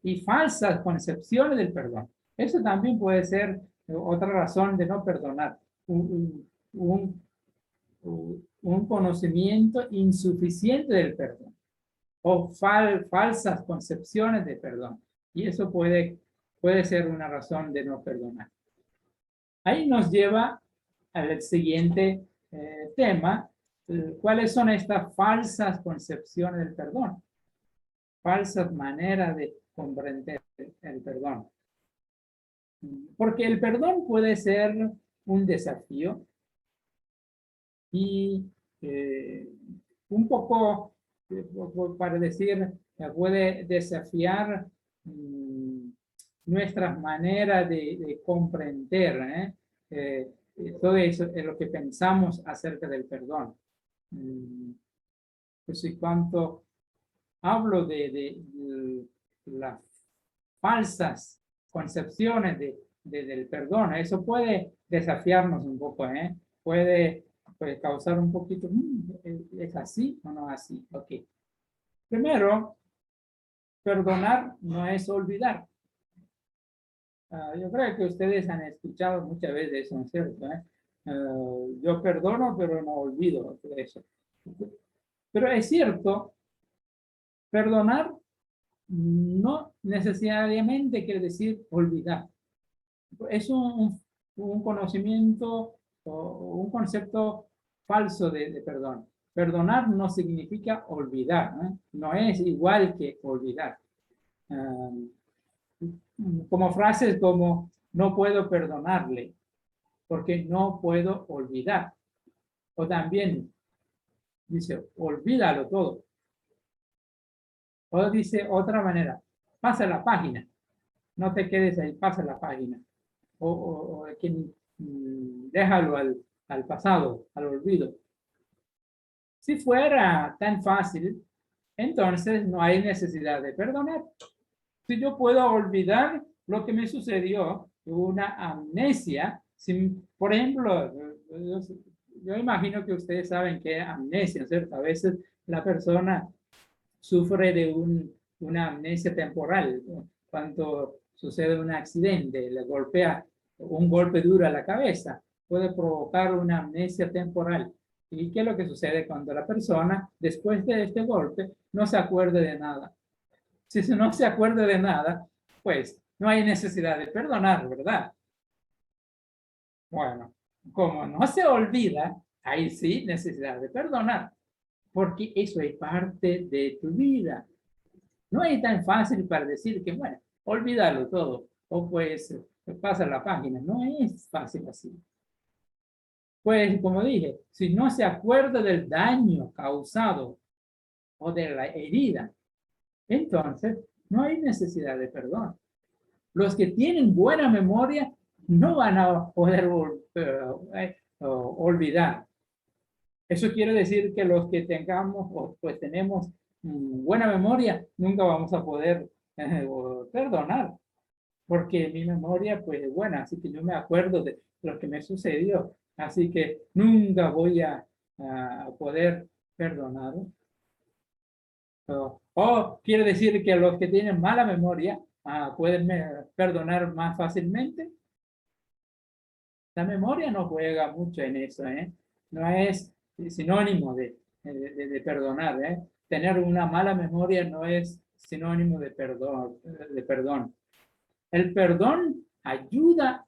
y falsas concepciones del perdón. Eso también puede ser otra razón de no perdonar. Un conocimiento insuficiente del perdón o falsas concepciones de perdón. Y eso puede ser una razón de no perdonar. Ahí nos lleva al siguiente tema. ¿Cuáles son estas falsas concepciones del perdón? Falsas maneras de comprender el perdón. Porque el perdón puede ser un desafío y un poco, para decir, puede desafiar nuestras maneras de comprender todo eso es lo que pensamos acerca del perdón. Pues y cuanto hablo de las falsas concepciones del perdón, eso puede desafiarnos un poco, ¿eh? Puede causar un poquito, ¿es así o no así? Ok. Primero, perdonar no es olvidar. Yo creo que ustedes han escuchado muchas veces eso, ¿no es cierto? Yo perdono, pero no olvido eso. Pero es cierto, perdonar no necesariamente quiere decir olvidar. Es un conocimiento o un concepto falso de perdón. Perdonar no significa olvidar, ¿no? No es igual que olvidar. Como frases como no puedo perdonarle porque no puedo olvidar. O también dice olvídalo todo. O dice otra manera, pasa la página. No te quedes ahí, pasa la página. O déjalo al pasado, al olvido. Si fuera tan fácil, entonces no hay necesidad de perdonar. Si yo puedo olvidar lo que me sucedió, una amnesia, por ejemplo, yo imagino que ustedes saben que es amnesia, ¿cierto? A veces la persona sufre de una amnesia temporal, ¿no? Cuando sucede un accidente, le golpea un golpe duro a la cabeza, puede provocar una amnesia temporal. ¿Y qué es lo que sucede cuando la persona, después de este golpe, no se acuerda de nada? Si no se acuerda de nada, pues no hay necesidad de perdonar, ¿verdad? Bueno, como no se olvida, ahí sí necesidad de perdonar, porque eso es parte de tu vida. No es tan fácil para decir que, bueno, olvídalo todo, o pues pasa la página. No es fácil así. Pues, como dije, si no se acuerda del daño causado o de la herida, entonces no hay necesidad de perdón. Los que tienen buena memoria no van a poder olvidar. Eso quiere decir que los que tengamos o pues tenemos buena memoria, nunca vamos a poder perdonar, porque mi memoria pues es buena, así que yo me acuerdo de lo que me sucedió, así que nunca voy a poder perdonar. O quiere decir que los que tienen mala memoria pueden perdonar más fácilmente. La memoria no juega mucho en eso, ¿eh? No es sinónimo de perdonar, ¿eh? Tener una mala memoria no es sinónimo de perdón. El perdón ayuda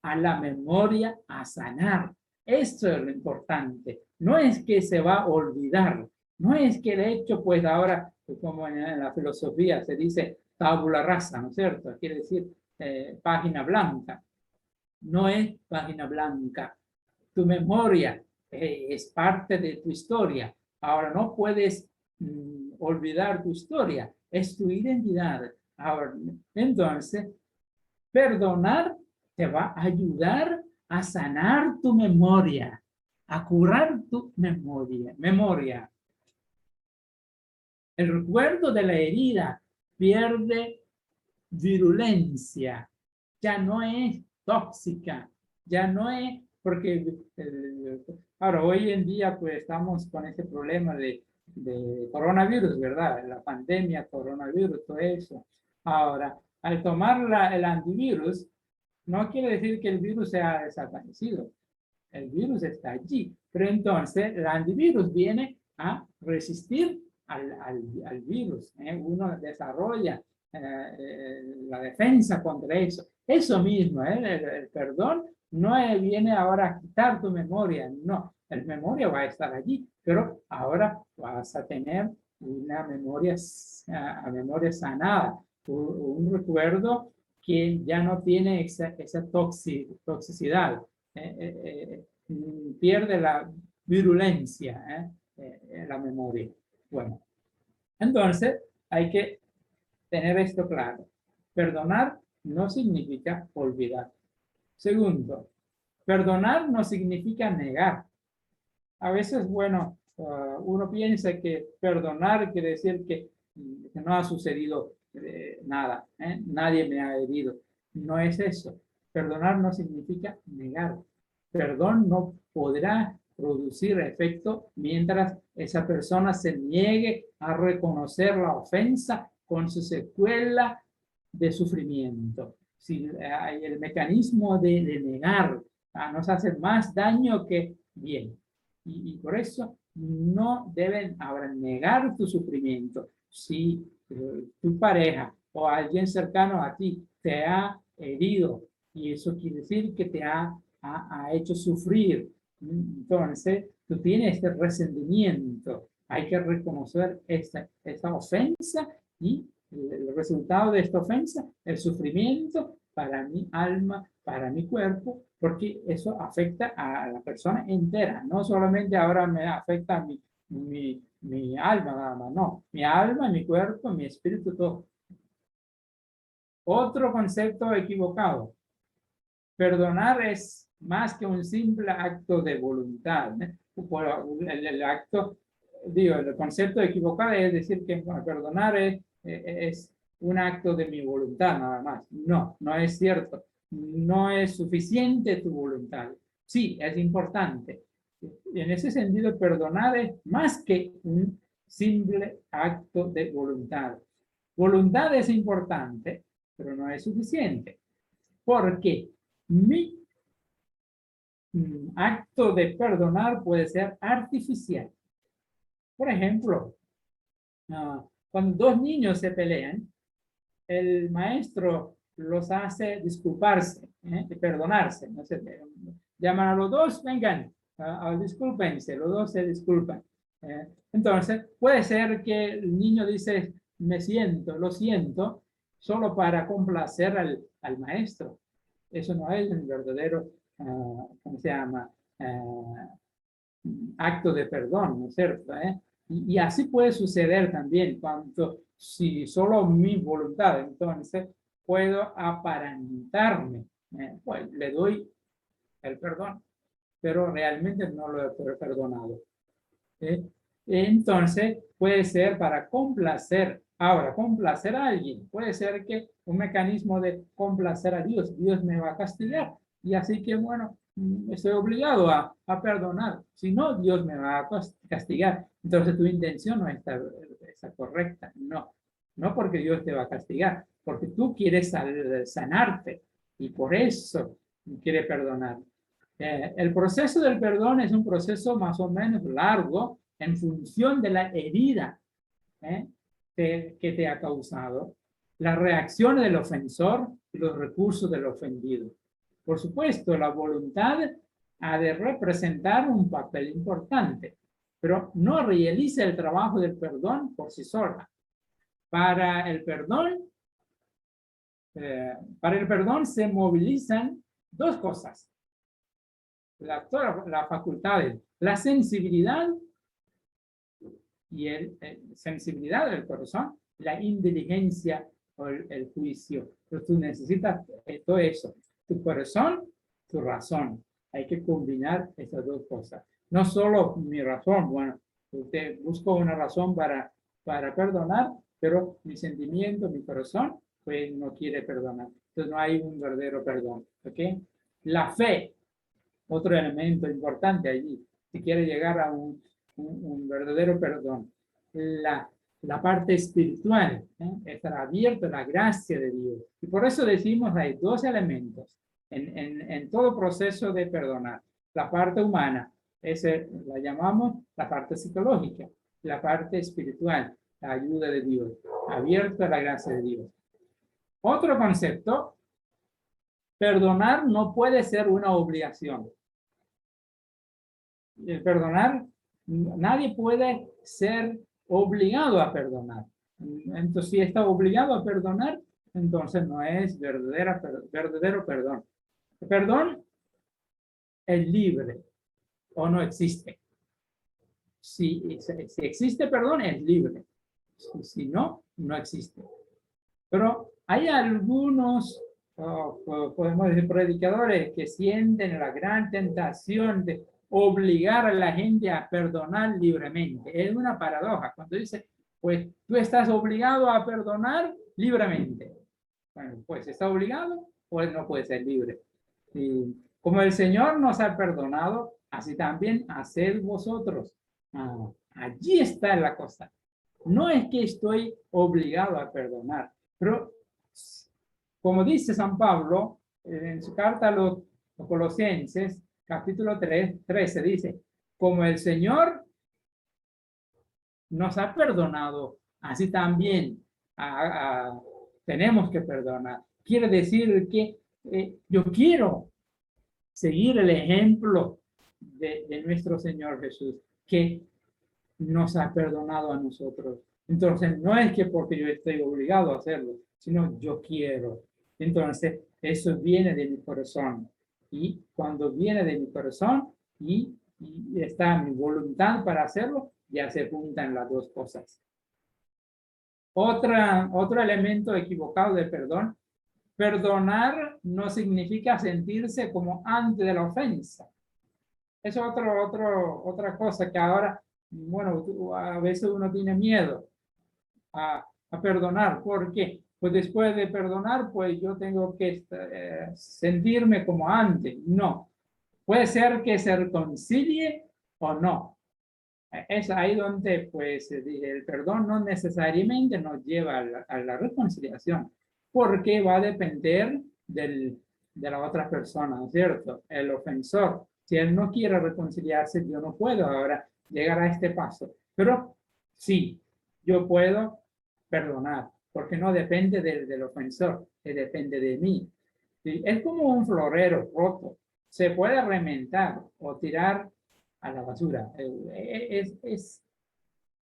a la memoria a sanar. Esto es lo importante. No es que se va a olvidar. No es que de hecho, pues ahora, como en la filosofía se dice tabula rasa, ¿no es cierto? Quiere decir página blanca. No es página blanca. Tu memoria es parte de tu historia. Ahora no puedes olvidar tu historia. Es tu identidad. Ahora, entonces, perdonar te va a ayudar a sanar tu memoria, a curar tu memoria. El recuerdo de la herida pierde virulencia, ya no es tóxica, ya no es porque ahora hoy en día pues estamos con este problema de coronavirus, ¿verdad? La pandemia, coronavirus, todo eso. Ahora, al tomar el antivirus, no quiere decir que el virus sea desaparecido. El virus está allí, pero entonces el antivirus viene a resistir al virus. Uno desarrolla la defensa contra eso. Eso mismo, el perdón no viene ahora a quitar tu memoria, no, la memoria va a estar allí, pero ahora vas a tener una memoria sanada, un recuerdo que ya no tiene esa toxicidad, pierde la virulencia en la memoria. Bueno, entonces hay que tener esto claro. Perdonar no significa olvidar. Segundo, Perdonar no significa negar. A veces, bueno, uno piensa que perdonar quiere decir que no ha sucedido nada, nadie me ha herido. No es eso. Perdonar no significa negar. Perdón no podrá producir efecto mientras esa persona se niegue a reconocer la ofensa con su secuela de sufrimiento. Si el mecanismo de negar nos hace más daño que bien. Y por eso no deben ahora negar tu sufrimiento. Si tu pareja o alguien cercano a ti te ha herido, y eso quiere decir que te ha hecho sufrir, entonces tú tienes este resentimiento. Hay que reconocer esta ofensa y el resultado de esta ofensa, el sufrimiento para mi alma, para mi cuerpo, porque eso afecta a la persona entera, no solamente ahora me afecta a mi alma nada más, no, mi alma, mi cuerpo, mi espíritu, todo. Otro concepto equivocado. Perdonar es más que un simple acto de voluntad. El acto, digo, el concepto equivocado es decir que bueno, perdonar es un acto de mi voluntad nada más. No, no es cierto. No es suficiente tu voluntad. Sí, es importante. En ese sentido, perdonar es más que un simple acto de voluntad. Voluntad es importante, pero no es suficiente. ¿Por qué? Mi acto de perdonar puede ser artificial. Por ejemplo, cuando dos niños se pelean, el maestro los hace disculparse, perdonarse. No sé, llaman a los dos, vengan, discúlpense, los dos se disculpan. Entonces, puede ser que el niño dice, me siento, lo siento, solo para complacer al maestro. Eso no es un verdadero, ¿cómo se llama? Acto de perdón, ¿no es cierto? Y así puede suceder también cuando, si solo mi voluntad, entonces puedo aparentarme, pues le doy el perdón, pero realmente no lo he perdonado. Entonces puede ser para complacer. Ahora, complacer a alguien puede ser que un mecanismo de complacer a Dios. Dios me va a castigar. Y así que, bueno, estoy obligado a perdonar. Si no, Dios me va a castigar. Entonces tu intención no está correcta. No, no porque Dios te va a castigar, porque tú quieres sanarte y por eso quieres perdonar. El proceso del perdón es un proceso más o menos largo en función de la herida que te ha causado, la reacción del ofensor y los recursos del ofendido. Por supuesto, la voluntad ha de representar un papel importante, pero no realiza el trabajo del perdón por sí sola. Para el perdón se movilizan dos cosas. La facultades, la sensibilidad y sensibilidad del corazón, la inteligencia o el juicio. Entonces tú necesitas todo eso, tu corazón, tu razón. Hay que combinar esas dos cosas. No solo mi razón, bueno, usted busca una razón para perdonar, pero mi sentimiento, mi corazón, pues no quiere perdonar. Entonces no hay un verdadero perdón. ¿Ok? La fe, otro elemento importante allí, si quiere llegar a un verdadero perdón. La parte espiritual, estar abierto a la gracia de Dios. Y por eso decimos hay dos elementos en todo proceso de perdonar. La parte humana, la llamamos la parte psicológica, la parte espiritual, la ayuda de Dios, abierto a la gracia de Dios. Otro concepto, perdonar no puede ser una obligación. El perdonar, nadie puede ser obligado a perdonar. Entonces, si está obligado a perdonar, entonces no es verdadero perdón. El perdón es libre o no existe. Si existe perdón, es libre. Si no, no existe. Pero hay algunos podemos decir, predicadores que sienten la gran tentación de obligar a la gente a perdonar libremente. Es una paradoja cuando dice, pues tú estás obligado a perdonar libremente. Bueno, pues está obligado, pues no puede ser libre. Y como el Señor nos ha perdonado, así también haced vosotros. Allí está la cosa. No es que estoy obligado a perdonar, pero como dice San Pablo en su carta a los Colosenses, capítulo 13, dice, como el Señor nos ha perdonado, así también tenemos que perdonar. Quiere decir que yo quiero seguir el ejemplo de nuestro Señor Jesús, que nos ha perdonado a nosotros. Entonces, no es que porque yo estoy obligado a hacerlo, sino yo quiero. Entonces, eso viene de mi corazón. Y cuando viene de mi corazón y está mi voluntad para hacerlo, ya se juntan las dos cosas. Otro elemento equivocado de perdón. Perdonar no significa sentirse como antes de la ofensa. Es otra cosa que ahora, bueno, a veces uno tiene miedo a perdonar. ¿Por qué? Pues después de perdonar, pues yo tengo que sentirme como antes. No. Puede ser que se reconcilie o no. Es ahí donde, pues, el perdón no necesariamente nos lleva a la reconciliación, porque va a depender de la otra persona, ¿no es cierto? El ofensor. Si él no quiere reconciliarse, yo no puedo ahora llegar a este paso. Pero sí, yo puedo perdonar, porque no depende del ofensor, depende de mí. ¿Sí? Es como un florero roto. Se puede remendar o tirar a la basura.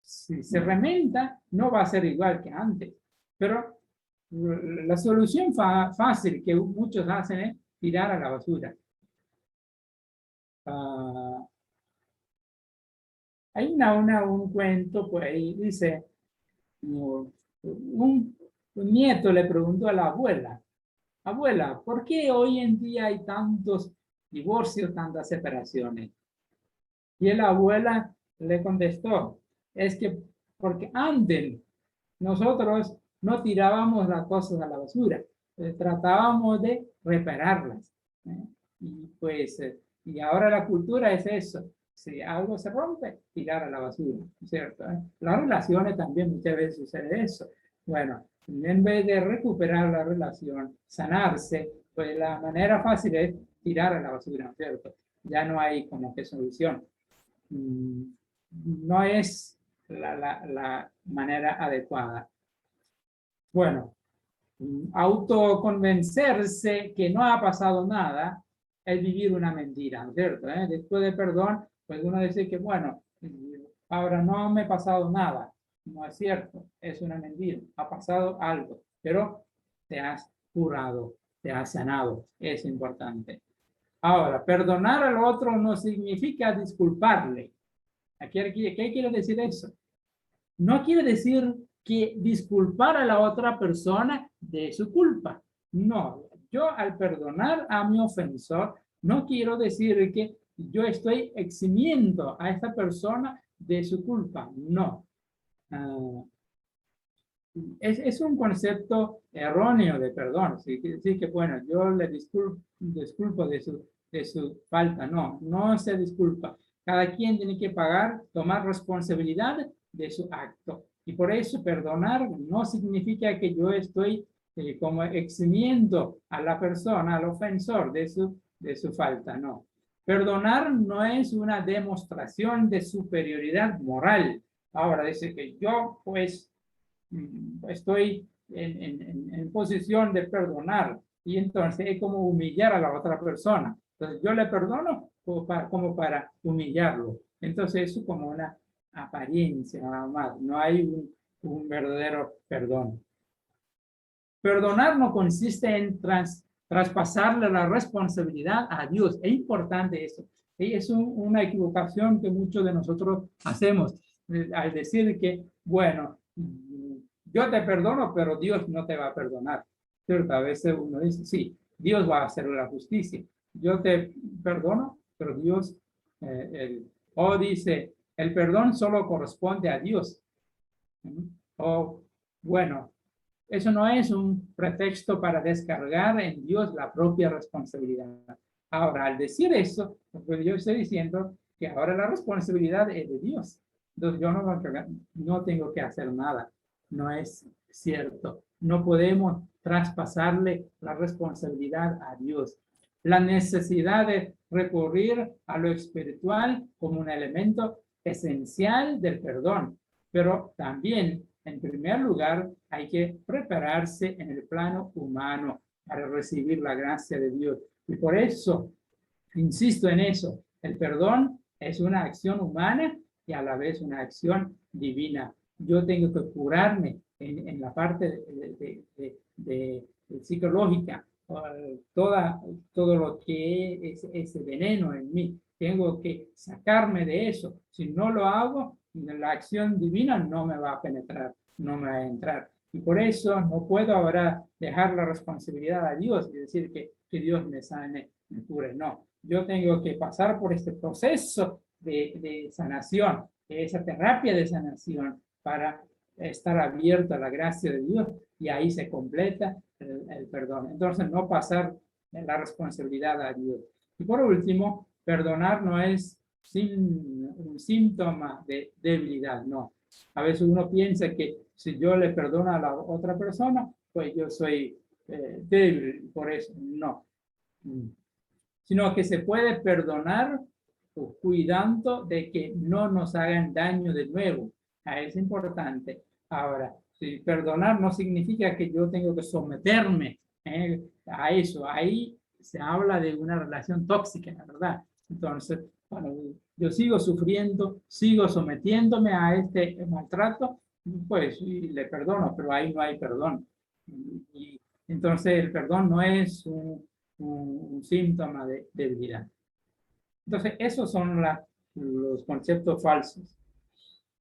Si se remenda, no va a ser igual que antes. Pero la solución fácil que muchos hacen es tirar a la basura. Hay un cuento, pues ahí dice, un nieto le preguntó a la abuela, abuela, ¿por qué hoy en día hay tantos divorcios, tantas separaciones? Y la abuela le contestó, es que porque antes nosotros no tirábamos las cosas a la basura, tratábamos de repararlas. Y pues, y ahora la cultura es eso. Si algo se rompe, tirar a la basura, ¿cierto? Las relaciones también muchas veces sucede eso. Bueno, en vez de recuperar la relación, sanarse, pues la manera fácil es tirar a la basura, ¿cierto? Ya no hay como que solución. No es la manera adecuada. Bueno, autoconvencerse que no ha pasado nada es vivir una mentira, ¿no es cierto? Después de perdón, pues uno dice que, bueno, ahora no me ha pasado nada. No es cierto, es una mentira. Ha pasado algo, pero te has curado, te has sanado. Es importante. Ahora, perdonar al otro no significa disculparle. ¿Qué quiere decir eso? No quiere decir que disculpar a la otra persona de su culpa. No, yo al perdonar a mi ofensor, no quiero decir que yo estoy eximiendo a esta persona de su culpa. No. Es un concepto erróneo de perdón. Sí, que bueno, yo le disculpo de su falta. No, no se disculpa. Cada quien tiene que pagar, tomar responsabilidad de su acto. Y por eso perdonar no significa que yo estoy como eximiendo a la persona, al ofensor de su falta. No. Perdonar no es una demostración de superioridad moral. Ahora dice que yo pues estoy en posición de perdonar y entonces es como humillar a la otra persona. Entonces yo le perdono como para humillarlo. Entonces eso como una apariencia nada más. No hay un verdadero perdón. Perdonar no consiste en traspasarle la responsabilidad a Dios. Es importante eso. Es una equivocación que muchos de nosotros hacemos al decir que, bueno, yo te perdono, pero Dios no te va a perdonar. ¿cierto? A veces uno dice, sí, Dios va a hacer la justicia. Yo te perdono, pero Dios, o dice, el perdón solo corresponde a Dios. O, bueno, eso no es un pretexto para descargar en Dios la propia responsabilidad. Ahora, al decir eso, pues yo estoy diciendo que ahora la responsabilidad es de Dios. Entonces yo no tengo que hacer nada. No es cierto. No podemos traspasarle la responsabilidad a Dios. La necesidad de recurrir a lo espiritual como un elemento esencial del perdón, pero también, en primer lugar, hay que prepararse en el plano humano para recibir la gracia de Dios. Y por eso, insisto en eso, el perdón es una acción humana y a la vez una acción divina. Yo tengo que curarme en la parte de psicológica, todo lo que es ese veneno en mí. Tengo que sacarme de eso. Si no lo hago, la acción divina no me va a penetrar, no me va a entrar. Y por eso no puedo ahora dejar la responsabilidad a Dios y decir que Dios me sane, me cure. No, yo tengo que pasar por este proceso de sanación, de esa terapia de sanación para estar abierto a la gracia de Dios y ahí se completa el perdón. Entonces, no pasar la responsabilidad a Dios. Y por último, perdonar no es un síntoma de debilidad, no. A veces uno piensa que si yo le perdono a la otra persona, pues yo soy débil, por eso no. Sino que se puede perdonar cuidando de que no nos hagan daño de nuevo. Es importante. Ahora, si perdonar no significa que yo tengo que someterme a eso. Ahí se habla de una relación tóxica, la verdad. Entonces, bueno, yo sigo sufriendo, sigo sometiéndome a este maltrato, pues y le perdono, pero ahí no hay perdón. Y entonces el perdón no es un síntoma de debilidad. Entonces, esos son los conceptos falsos.